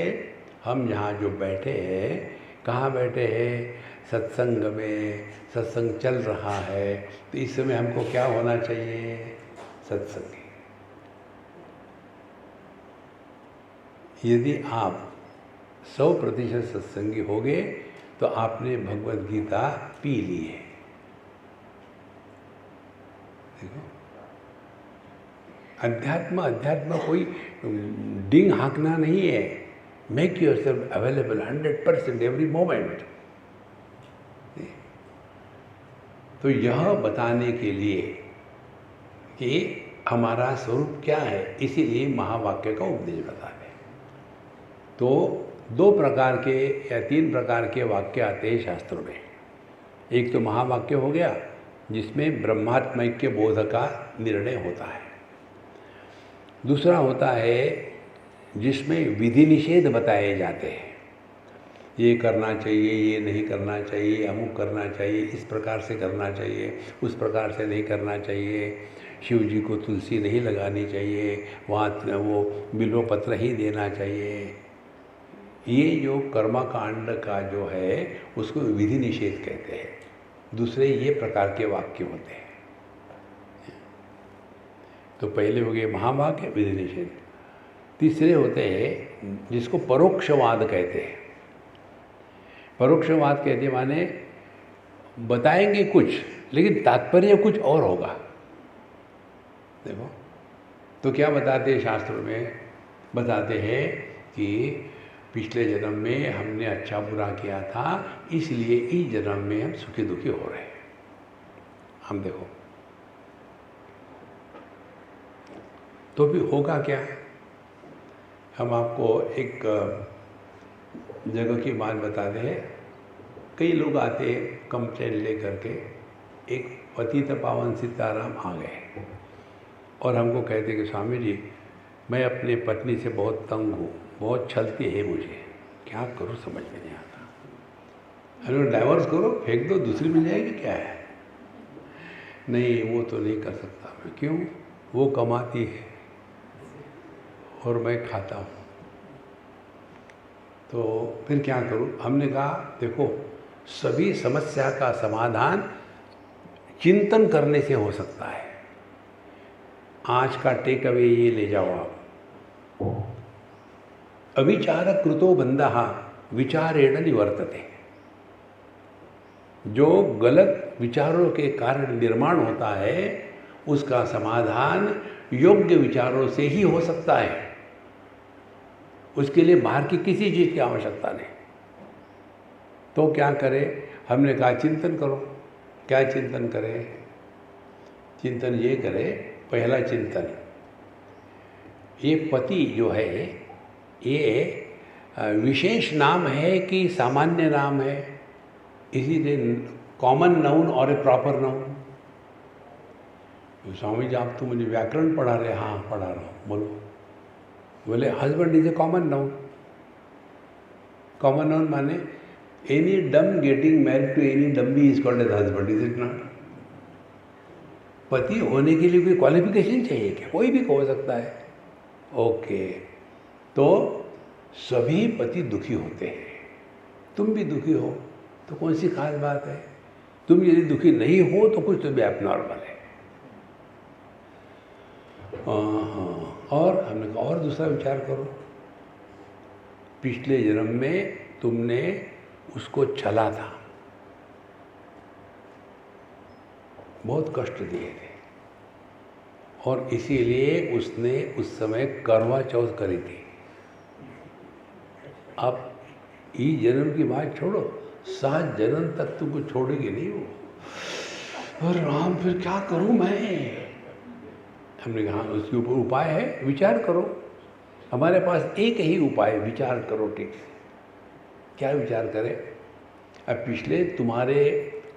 हम यहाँ जो बैठे हैं, कहाँ बैठे हैं? सत्संग में। सत्संग चल रहा है, तो इस समय हमको क्या होना चाहिए? सत्संगी। यदि आप 100% सत्संगी हो गए तो आपने भगवद गीता पी ली है। देखो, अध्यात्म कोई डिंग हाँकना नहीं है। Make yourself available 100% every moment. तो यह बताने के लिए कि हमारा स्वरूप क्या है, इसीलिए महावाक्य का उपदेश बता दें। तो 2 प्रकार के या 3 प्रकार के वाक्य आते हैं शास्त्रों में। एक तो महावाक्य हो गया, जिसमें ब्रह्मात्मैक्य बोध का निर्णय होता है। दूसरा होता है जिसमें विधि निषेध बताए जाते हैं, ये करना चाहिए, ये नहीं करना चाहिए, अमुक करना चाहिए, इस प्रकार से करना चाहिए, उस प्रकार से नहीं करना चाहिए, शिव जी को तुलसी नहीं लगानी चाहिए, वहाँ वो बिल्व पत्र ही देना चाहिए। ये जो कर्मकांड का जो है उसको विधि निषेध कहते हैं। दूसरे ये प्रकार के वाक्य होते हैं। तो पहले हो गए महावाक्य, विधि निषेध। तीसरे होते हैं जिसको परोक्षवाद कहते हैं। परोक्षवाद कहते माने बताएंगे कुछ, लेकिन तात्पर्य कुछ और होगा। देखो, तो क्या बताते हैं शास्त्रों में? बताते हैं कि पिछले जन्म में हमने अच्छा बुरा किया था, इसलिए इस जन्म में हम सुखी दुखी हो रहे हैं। हम देखो, तो भी होगा क्या? हम आपको एक जगह की बात बताते हैं। कई लोग आते कंप्लेंट ले करके, एक पतित पावन सीताराम आ गए और हमको कहते कि स्वामी जी, मैं अपने पत्नी से बहुत तंग हूँ, बहुत छलती है मुझे, क्या करूँ समझ में नहीं आता। अरे डाइवोर्स करो, फेंक दो, दूसरी मिल जाएगी, क्या है? नहीं, वो तो नहीं कर सकता मैं। क्यों? वो कमाती है और मैं खाता हूँ, तो फिर क्या करूँ? हमने कहा देखो, सभी समस्या का समाधान चिंतन करने से हो सकता है। आज का टेक अवे ये ले जाओ आप, अविचार कृतो बंधः विचारेण निवर्तते। जो गलत विचारों के कारण निर्माण होता है, उसका समाधान योग्य विचारों से ही हो सकता है। उसके लिए बाहर की किसी चीज़ की आवश्यकता नहीं। तो क्या करें? हमने कहा चिंतन करो। क्या चिंतन करें? चिंतन ये करें, पहला चिंतन, ये पति जो है ये विशेष नाम है कि सामान्य नाम है? इसीलिए कॉमन नाउन और ए प्रॉपर नाउन। स्वामी जी आप तो मुझे व्याकरण पढ़ा रहे। हाँ पढ़ा रहा हूँ, बोलो। बोले husband is a common noun. Common noun माने any dumb getting married to any dummy is called as husband, is it not? पति होने के लिए कोई क्वालिफिकेशन चाहिए क्या? कोई भी हो सकता है। ओके, तो सभी पति दुखी होते हैं, तुम भी दुखी हो, तो कौन सी खास बात है? तुम यदि दुखी नहीं हो तो कुछ तो भी एबनॉर्मल है। हाँ, और हमने कहा और दूसरा विचार करो, पिछले जन्म में तुमने उसको छला था, बहुत कष्ट दिए थे, और इसीलिए उसने उस समय करवा चौथ करी थी। अब इस जन्म की बात छोड़ो, 7 जन्म तक तुमको छोड़ेगी नहीं वो। और राम फिर क्या करूं मैं? हमने कहा उसके ऊपर उपाय है, विचार करो। हमारे पास एक ही उपाय, विचार करो ठीक से। क्या विचार करें? अब पिछले तुम्हारे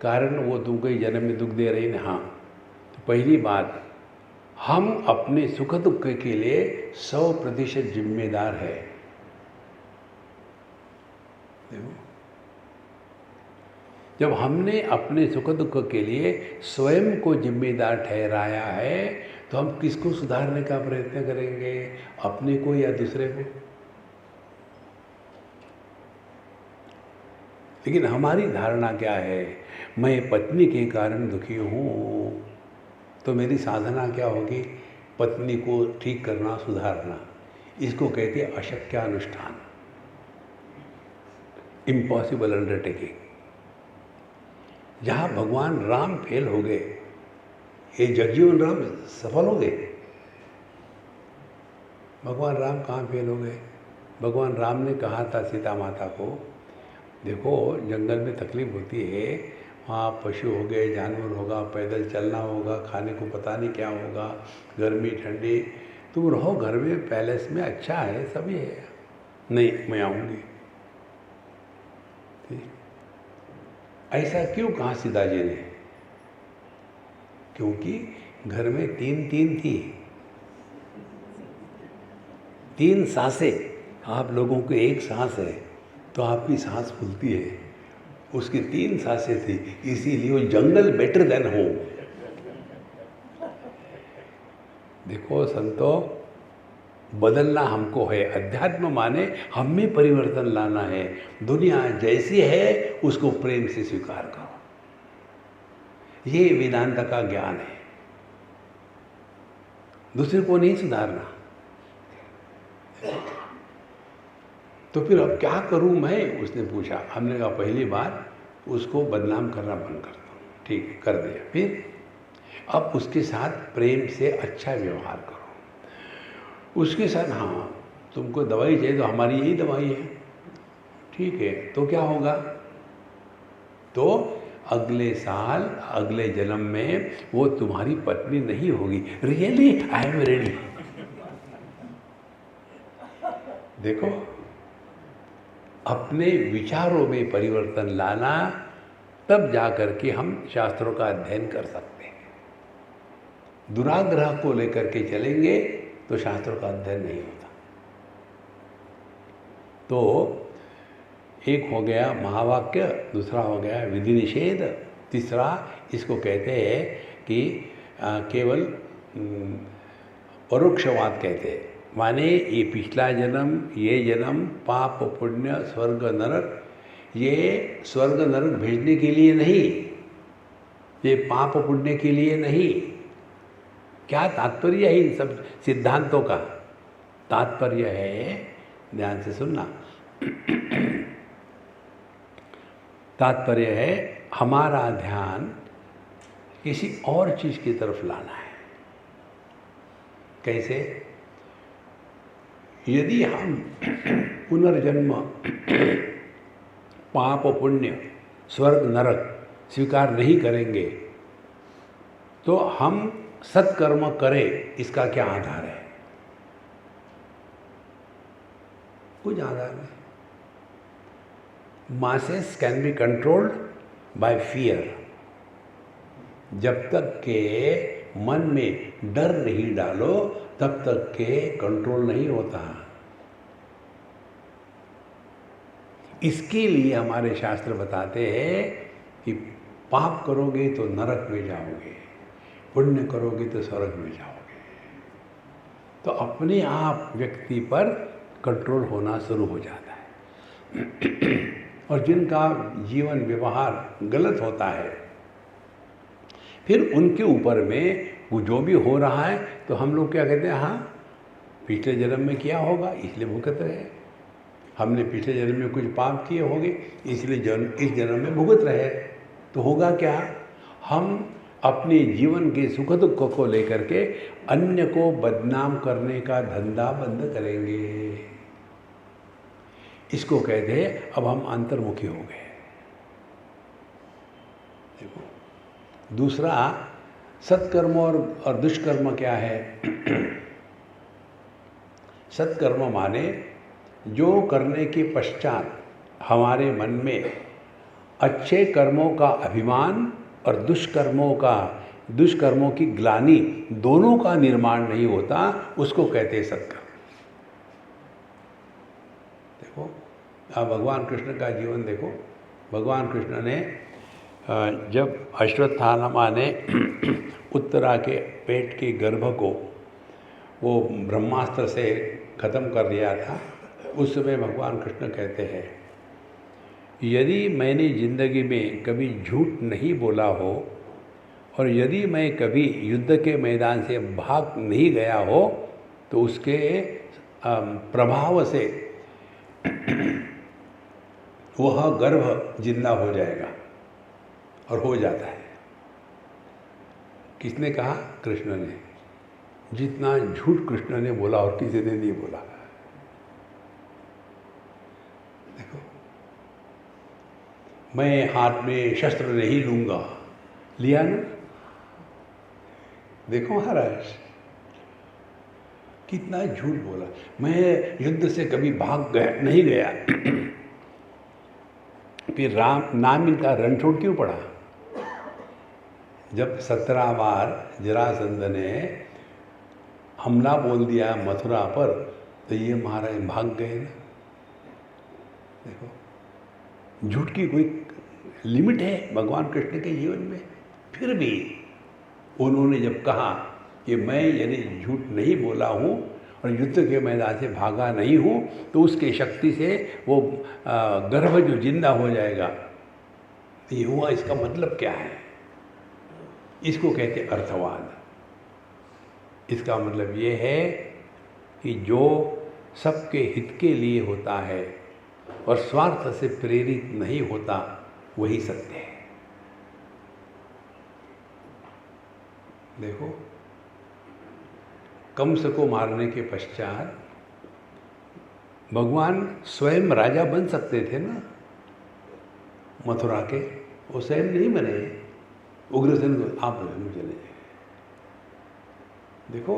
कारण वो तुमको इस जन्म में दुख दे रही ना। हाँ, तो पहली बात, हम अपने सुख दुख के लिए 100% जिम्मेदार है। देखो, जब हमने अपने सुख दुख के लिए स्वयं को जिम्मेदार ठहराया है, तो हम किसको सुधारने का प्रयत्न करेंगे? अपने को या दूसरे को? लेकिन हमारी धारणा क्या है? मैं पत्नी के कारण दुखी हूँ, तो मेरी साधना क्या होगी? पत्नी को ठीक करना, सुधारना। इसको कहते हैं अशक्यानुष्ठान, इम्पॉसिबल अंडरटेकिंग। जहाँ भगवान राम फेल हो गए, ये जगजीवन राम सफल हो गए। भगवान राम कहाँ फेल हो गए? भगवान राम ने कहा था सीता माता को, देखो जंगल में तकलीफ होती है, वहाँ पशु हो गए, जानवर होगा, पैदल चलना होगा, खाने को पता नहीं क्या होगा, गर्मी ठंडी, तुम रहो घर में, पैलेस में, अच्छा है, सभी है। नहीं, मैं आऊँगी। ऐसा क्यों कहा सीता जी ने? क्योंकि घर में 3 थी, 3 सांसें। आप लोगों को एक सांस है तो आपकी सांस फूलती है, उसकी 3 सांसें थी, इसीलिए वो जंगल बेटर देन होम। देखो संतो, बदलना हमको है। अध्यात्म माने हम में परिवर्तन लाना है। दुनिया जैसी है उसको प्रेम से स्वीकार करो, ये वेदांत का ज्ञान है। दूसरे को नहीं सुधारना। तो फिर अब क्या करूं मैं? उसने पूछा। हमने कहा पहली बात, उसको बदनाम करना बंद करता हूँ। ठीक है, कर दिया। फिर अब उसके साथ प्रेम से अच्छा व्यवहार करो। उसके साथ, हाँ तुमको दवाई चाहिए तो हमारी यही दवाई है, ठीक है, तो क्या होगा? तो अगले साल, अगले जन्म में वो तुम्हारी पत्नी नहीं होगी। Really I am ready. देखो, अपने विचारों में परिवर्तन लाना, तब जाकर के हम शास्त्रों का अध्ययन कर सकते हैं। दुराग्रह को लेकर के चलेंगे तो शास्त्रों का अध्ययन नहीं होता। तो एक हो गया महावाक्य, दूसरा हो गया विधि निषेध, तीसरा इसको कहते हैं कि केवल परोक्षवाद कहते हैं। माने ये पिछला जन्म, ये जन्म, पाप पुण्य, स्वर्ग नरक, ये स्वर्ग नरक भेजने के लिए नहीं, ये पाप पुण्य के लिए नहीं। क्या तात्पर्य है इन सब सिद्धांतों का? तात्पर्य है, ध्यान से सुनना, तात्पर्य है हमारा ध्यान किसी और चीज की तरफ लाना है। कैसे? यदि हम पुनर्जन्म, पाप पुण्य, स्वर्ग नरक स्वीकार नहीं करेंगे तो हम सत्कर्म करें, इसका क्या आधार है? कुछ आधार नहीं। Masses can be controlled by fear. जब तक के मन में डर नहीं डालो तब तक के कंट्रोल नहीं होता। इसके लिए हमारे शास्त्र बताते हैं कि पाप करोगे तो नरक में जाओगे, पुण्य करोगे तो स्वर्ग में जाओगे। तो अपने आप व्यक्ति पर कंट्रोल होना शुरू हो जाता है। और जिनका जीवन व्यवहार गलत होता है, फिर उनके ऊपर में वो जो भी हो रहा है तो हम लोग क्या कहते हैं, हाँ पिछले जन्म में किया होगा इसलिए भुगत रहे, हमने पिछले जन्म में कुछ पाप किए होंगे इसलिए इस जन्म में भुगत रहे। तो होगा क्या? हम अपने जीवन के सुख दुख को लेकर के अन्य को बदनाम करने का धंधा बंद करेंगे। इसको कहते हैं अब हम अंतर्मुखी हो गए। देखो, दूसरा सत्कर्म और दुष्कर्म क्या है? सत्कर्म माने जो करने के पश्चात हमारे मन में अच्छे कर्मों का अभिमान और दुष्कर्मों की ग्लानि दोनों का निर्माण नहीं होता, उसको कहते हैं सत्कर्म। देखो, आप भगवान कृष्ण का जीवन देखो। भगवान कृष्ण ने जब अश्वत्थामा ने उत्तरा के पेट के गर्भ को वो ब्रह्मास्त्र से खत्म कर दिया था, उस समय भगवान कृष्ण कहते हैं, यदि मैंने जिंदगी में कभी झूठ नहीं बोला हो और यदि मैं कभी युद्ध के मैदान से भाग नहीं गया हो तो उसके प्रभाव से वह गर्भ जिंदा हो जाएगा, और हो जाता है। किसने कहा? कृष्ण ने। जितना झूठ कृष्ण ने बोला और किसी ने नहीं बोला। देखो, मैं हाथ में शस्त्र नहीं लूंगा, लिया ना? देखो महाराज, कितना झूठ बोला। मैं युद्ध से कभी भाग नहीं गया। फिर नाम इनका रणछोड़ क्यों पड़ा? जब 17 बार जरासंध ने हमला बोल दिया मथुरा पर, तो ये महाराज भाग गए ना। देखो, झूठ की कोई लिमिट है भगवान कृष्ण के जीवन में। फिर भी उन्होंने जब कहा कि मैं यदि झूठ नहीं बोला हूँ और युद्ध के मैदान से भागा नहीं हूँ, तो उसके शक्ति से वो गर्भ जो जिंदा हो जाएगा, तो ये हुआ। इसका मतलब क्या है? इसको कहते अर्थवाद। इसका मतलब ये है कि जो सबके हित के लिए होता है और स्वार्थ से प्रेरित नहीं होता, वही सत्य है। देखो, कंस को मारने के पश्चात भगवान स्वयं राजा बन सकते थे ना मथुरा के। वो स्वयं नहीं बने, उग्रसेन को आप चले जाए। देखो,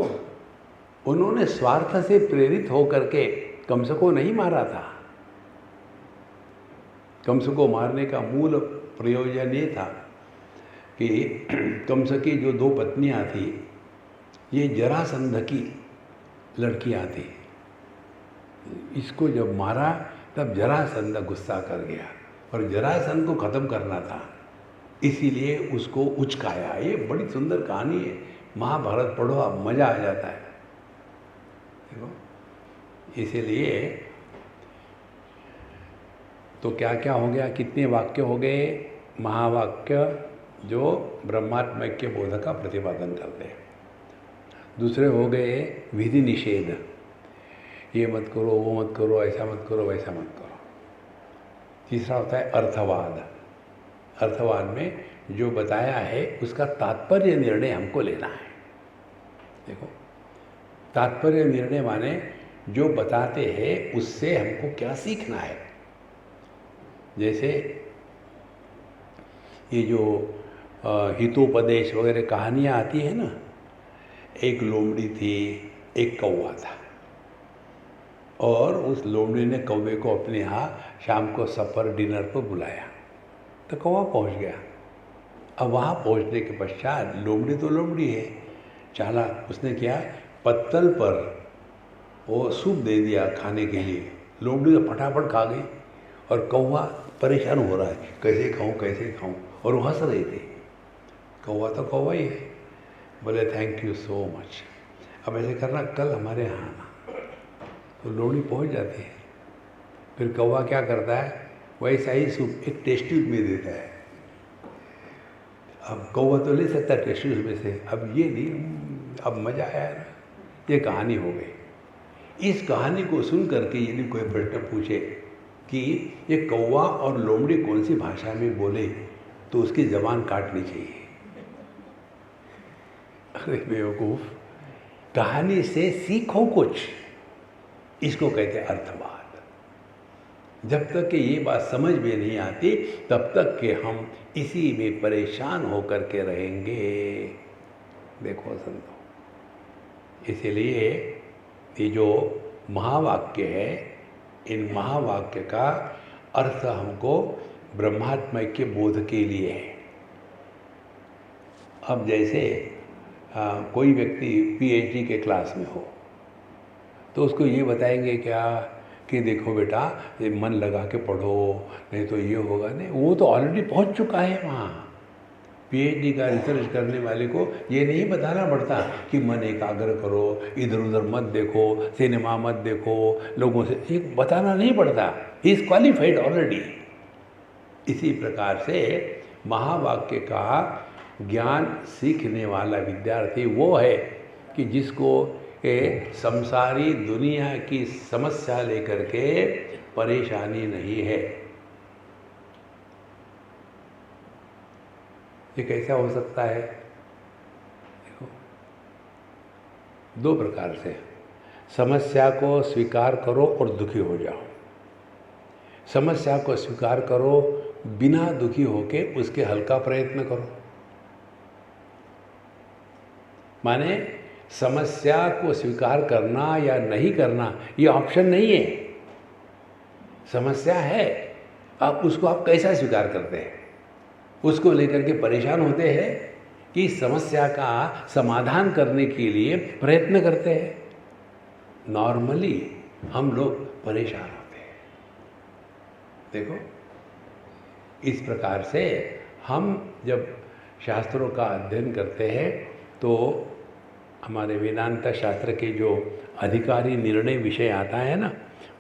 उन्होंने स्वार्थ से प्रेरित होकर के कंस को नहीं मारा था। कंस को मारने का मूल प्रयोजन ये था कि कंस की जो 2 पत्नियां थी, ये जरासंध की लड़कियां थी। इसको जब मारा तब जरासंध गुस्सा कर गया और जरासंध को ख़त्म करना था, इसीलिए उसको उचकाया। ये बड़ी सुंदर कहानी है, महाभारत पढ़ो आप, मज़ा आ जाता है। देखो, इसीलिए तो क्या क्या हो गया? कितने वाक्य हो गए? महावाक्य जो ब्रह्मात्म के बोध का प्रतिपादन करते हैं। दूसरे हो गए विधि निषेध, ये मत करो, वो मत करो, ऐसा मत करो, वैसा मत करो। तीसरा होता है अर्थवाद। अर्थवाद में जो बताया है उसका तात्पर्य निर्णय हमको लेना है। देखो, तात्पर्य निर्णय माने जो बताते हैं उससे हमको क्या सीखना है। जैसे ये जो हितोपदेश वगैरह कहानियाँ आती है ना, एक लोमड़ी थी, एक कौवा था, और उस लोमड़ी ने कौवे को अपने यहाँ शाम को सफ़र डिनर पर बुलाया, तो कौवा पहुँच गया। अब वहाँ पहुँचने के पश्चात लोमड़ी तो लोमड़ी है, चाला उसने क्या, पत्तल पर वो सूप दे दिया खाने के लिए। लोमड़ी तो फटाफट खा गई और कौवा परेशान हो रहा है, कैसे खाऊं कैसे खाऊं, और वो हंस रहे थे। कौवा तो कौवा ही है। बोले थैंक यू सो मच, अब ऐसे करना कल हमारे यहाँ आना। तो लोमड़ी पहुँच जाती है। फिर कौवा क्या करता है, वैसा ही सूप एक टेस्ट ट्यूब में देता है। अब कौवा तो ले सकता है टेस्ट ट्यूब में से, अब ये नहीं। अब मज़ा आया ना, ये कहानी हो गई। इस कहानी को सुन करके यदि कोई प्रश्न पूछे कि ये कौवा और लोमड़ी कौन सी भाषा में बोले, तो उसकी ज़बान काटनी चाहिए। अरे बेवकूफ़, कहानी से सीखो कुछ, इसको कहते हैं अर्थवाद। जब तक कि ये बात समझ में नहीं आती तब तक कि हम इसी में परेशान होकर के रहेंगे। देखो संतो, इसीलिए ये जो महावाक्य है, इन महावाक्य का अर्थ हमको ब्रह्मात्मा के बोध के लिए है। अब जैसे कोई व्यक्ति पीएचडी के क्लास में हो तो उसको ये बताएंगे क्या कि देखो बेटा ये मन लगा के पढ़ो, नहीं तो ये होगा नहीं। वो तो ऑलरेडी पहुंच चुका है वहाँ। पीएचडी का रिसर्च करने वाले को ये नहीं बताना पड़ता कि मन एकाग्र करो, इधर उधर मत देखो, सिनेमा मत देखो, लोगों से ये बताना नहीं पड़ता। He is qualified already. इसी प्रकार से महावाक्य का ज्ञान सीखने वाला विद्यार्थी वो है कि जिसको संसारी दुनिया की समस्या लेकर के परेशानी नहीं है। ये कैसा हो सकता है? देखो, दो प्रकार से। समस्या को स्वीकार करो और दुखी हो जाओ। समस्या को स्वीकार करो, बिना दुखी होके उसके हल का प्रयत्न करो। माने समस्या को स्वीकार करना या नहीं करना ये ऑप्शन नहीं है। समस्या है, आप कैसा स्वीकार करते हैं? उसको लेकर के परेशान होते हैं कि समस्या का समाधान करने के लिए प्रयत्न करते हैं। नॉर्मली हम लोग परेशान होते हैं। देखो, इस प्रकार से हम जब शास्त्रों का अध्ययन करते हैं तो हमारे वेदांत शास्त्र के जो अधिकारी निर्णय विषय आता है ना,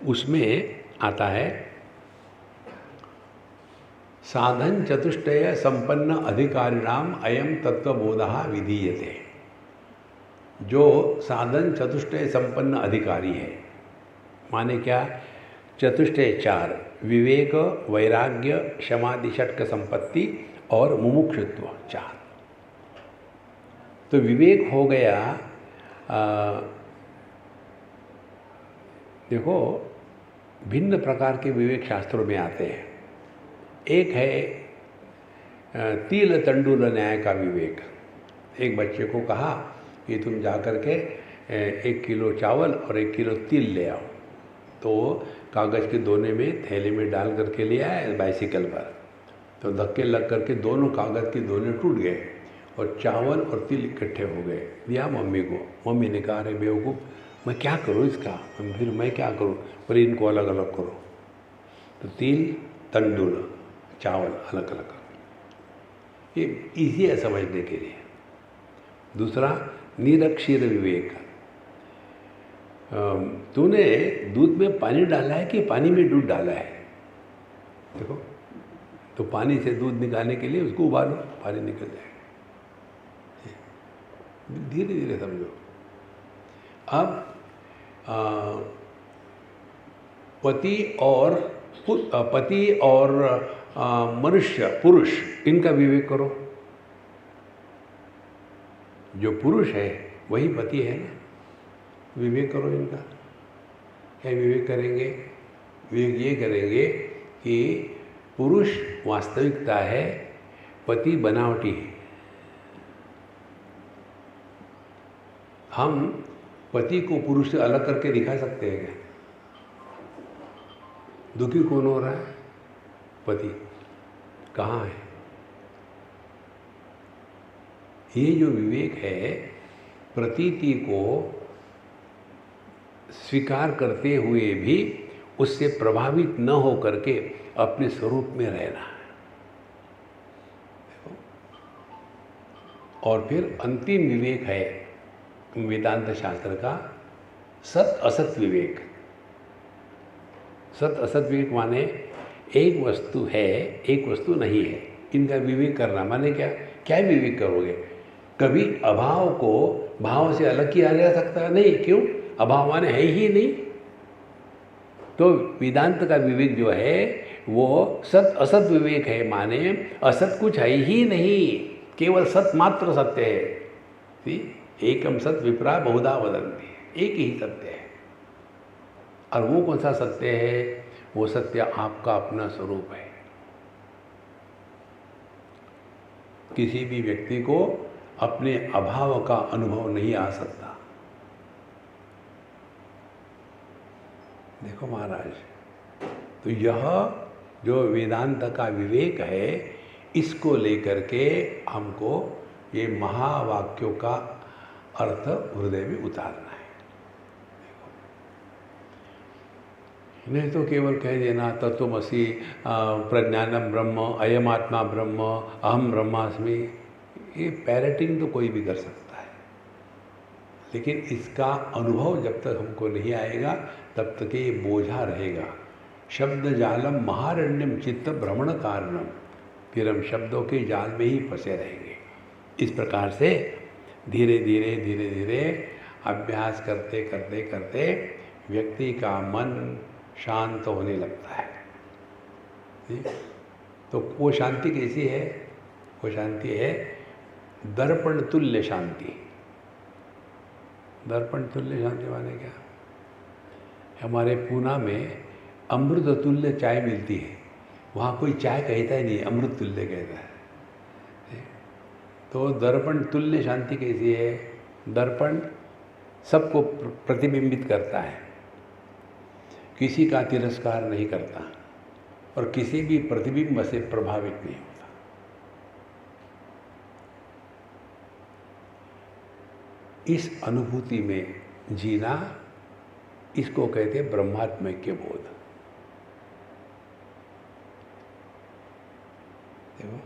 उसमें आता है साधन चतुष्टय संपन्न अधिकारिणाम अयम तत्वबोधः विधीयते। जो साधन चतुष्टय संपन्न अधिकारी है, माने क्या? चतुष्टय 4: विवेक, वैराग्य, क्षमादि षट्क संपत्ति और मुमुक्षुत्व 4। तो विवेक हो गया। देखो, भिन्न प्रकार के विवेक शास्त्रों में आते हैं। एक है तिल तंडुल न्याय का विवेक। एक बच्चे को कहा कि तुम जा कर के 1 किलो चावल और 1 किलो तिल ले आओ। तो कागज़ के दोने में थैले में डाल करके ले आया बाइसिकल पर। तो धक्के लग करके दोनों कागज़ के दोने टूट गए और चावल और तिल इकट्ठे हो गए। दिया मम्मी को। मम्मी ने कहा, अरे बेवकूफ़, मैं क्या करूँ इसका? फिर मैं क्या करूँ? पर इनको अलग अलग करो। तो तिल तंडुल चावल अलग अलग करो। ये ईजी है समझने के लिए। दूसरा, निरक्षीर विवेक। तूने दूध में पानी डाला है कि पानी में दूध डाला है? देखो, तो पानी से दूध निकालने के लिए उसको उबालो, पानी निकल जाएगा। धीरे धीरे समझो। अब पति और मनुष्य पुरुष, इनका विवेक करो। जो पुरुष है वही पति है ना, विवेक करो इनका। क्या विवेक करेंगे? विवेक ये करेंगे कि पुरुष वास्तविकता है, पति बनावटी है। हम पति को पुरुष से अलग करके दिखा सकते हैं क्या? दुखी कौन हो रहा है? पति। कहाँ है? ये जो विवेक है, प्रतीति को स्वीकार करते हुए भी उससे प्रभावित न हो करके अपने स्वरूप में रहना है। और फिर अंतिम विवेक है वेदांत शास्त्र का सत असत विवेक। सत असत विवेक माने एक वस्तु है, एक वस्तु नहीं है, इनका विवेक करना। माने क्या? क्या विवेक करोगे? कभी अभाव को भाव से अलग किया जा सकता नहीं। क्यों? अभाव माने है ही नहीं। तो वेदांत का विवेक जो है वो सत असत विवेक है। माने असत कुछ है ही नहीं, केवल सत मात्र सत्य है। एकम सत विप्रा बहुधा वदन्ति। एक ही सत्य है। और वो कौन सा सत्य है? वो सत्य आपका अपना स्वरूप है। किसी भी व्यक्ति को अपने अभाव का अनुभव नहीं आ सकता। देखो महाराज, तो यह जो वेदांत का विवेक है, इसको लेकर के हमको ये महावाक्यों का अर्थ हृदय में उतारना है। नहीं तो केवल कह देना तत्वमसि, प्रज्ञानम ब्रह्म, अयम आत्मा ब्रह्म, अहम ब्रह्मास्मि, ये पैरेटिंग तो कोई भी कर सकता है, लेकिन इसका अनुभव जब तक हमको नहीं आएगा तब तक ये बोझा रहेगा। शब्द जालम महारण्यम चित्त भ्रमण कारणम, फिर हम शब्दों के जाल में ही फंसे रहेंगे। इस प्रकार से धीरे धीरे धीरे धीरे अभ्यास करते करते करते व्यक्ति का मन शांत होने लगता है। तो वो शांति कैसी है? वो शांति है दर्पण तुल्य शांति। दर्पण तुल्य शांति माने क्या? हमारे पूना में अमृत तुल्य चाय मिलती है, वहाँ कोई चाय कहता ही नहीं, अमृत तुल्य कहता है। तो दर्पण तुल्य शांति कैसी है? दर्पण सबको प्रतिबिंबित करता है, किसी का तिरस्कार नहीं करता और किसी भी प्रतिबिंब से प्रभावित नहीं होता। इस अनुभूति में जीना, इसको कहते हैं ब्रह्मात्मैक्य बोध। देखो,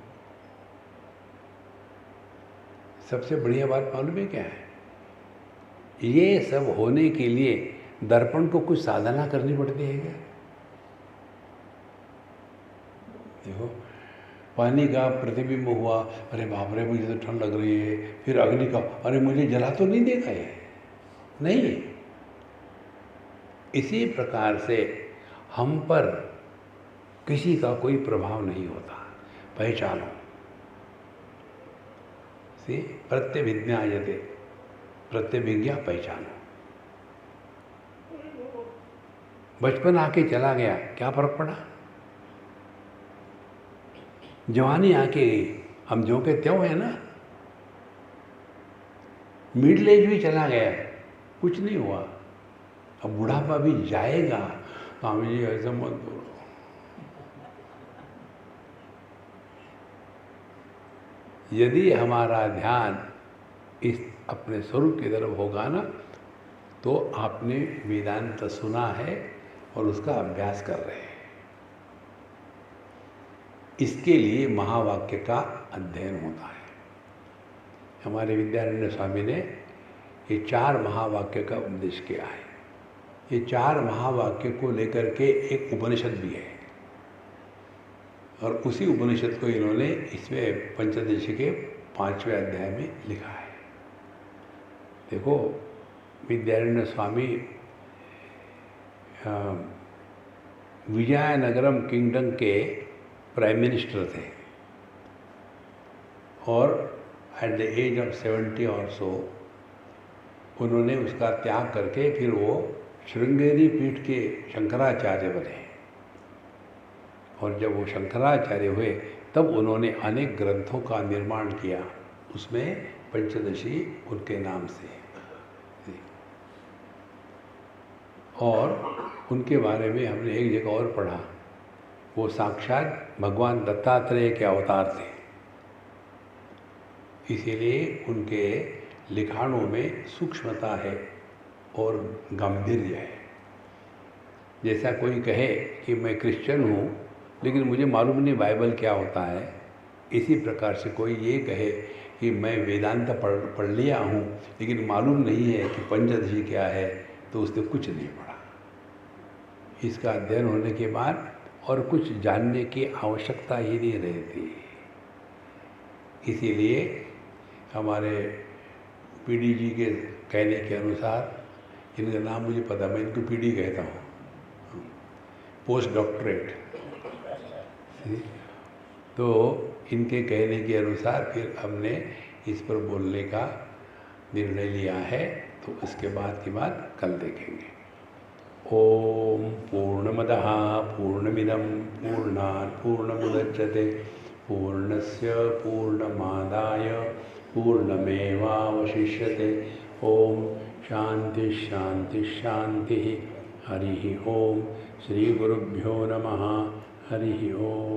सबसे बढ़िया बात मालूम है क्या है? ये सब होने के लिए दर्पण को कुछ साधना करनी पड़ती है क्या? देखो, पानी का प्रतिबिंब हुआ, अरे बाप रे मुझे तो ठंड लग रही है, फिर अग्नि का, अरे मुझे जला तो नहीं देगा ये, नहीं। इसी प्रकार से हम पर किसी का कोई प्रभाव नहीं होता। पहचानो, सी प्रत्यभिज्ञायते, प्रत्यभिज्ञा पहचानो। बचपन आके चला गया, क्या फर्क पड़ा? जवानी आके गई, हम जो के त्यों है ना। मिडिल एज भी चला गया, कुछ नहीं हुआ। अब बुढ़ापा भी जाएगा। स्वामी जी ऐसा मत बोलो। यदि हमारा ध्यान इस अपने स्वरूप की तरफ होगा ना, तो आपने वेदांत सुना है और उसका अभ्यास कर रहे हैं। इसके लिए महावाक्य का अध्ययन होता है। हमारे विद्यारण्य स्वामी ने ये 4 महावाक्य का उपदेश किया है। ये 4 महावाक्य को लेकर के एक उपनिषद भी है, और उसी उपनिषद को इन्होंने इसमें पंचदशी के 5वें अध्याय में लिखा है। देखो, विद्यारण्य स्वामी विजयनगरम किंगडम के प्राइम मिनिस्टर थे, और एट द एज ऑफ 70 और सो उन्होंने उसका त्याग करके फिर वो श्रृंगेरी पीठ के शंकराचार्य बने। और जब वो शंकराचार्य हुए तब उन्होंने अनेक ग्रंथों का निर्माण किया, उसमें पंचदशी उनके नाम से। और उनके बारे में हमने एक जगह और पढ़ा, वो साक्षात भगवान दत्तात्रेय के अवतार थे। इसीलिए उनके लिखाणों में सूक्ष्मता है और गांधीर्य है। जैसा कोई कहे कि मैं क्रिश्चियन हूँ लेकिन मुझे मालूम नहीं बाइबल क्या होता है, इसी प्रकार से कोई ये कहे कि मैं वेदांत पढ़ लिया हूँ लेकिन मालूम नहीं है कि पंचदशी क्या है, तो उसने कुछ नहीं पढ़ा। इसका अध्ययन होने के बाद और कुछ जानने की आवश्यकता ही नहीं रहती। इसीलिए हमारे पीडी जी के कहने के अनुसार, इनका नाम मुझे पता, मैं इनको पीडी कहता हूँ, पोस्ट डॉक्टरेट। तो इनके कहने के अनुसार फिर हमने इस पर बोलने का निर्णय लिया है, तो उसके बाद की बात कल देखेंगे। ओम पूर्णमदः पूर्णमिदं पूर्णात् पूर्णमुदच्यते पूर्णस्य पूर्णमादाय पूर्णमेवावशिष्यते। ओम शांति शांति शांति। हरि ओम। श्री गुरुभ्यो नमः। हरि ओम।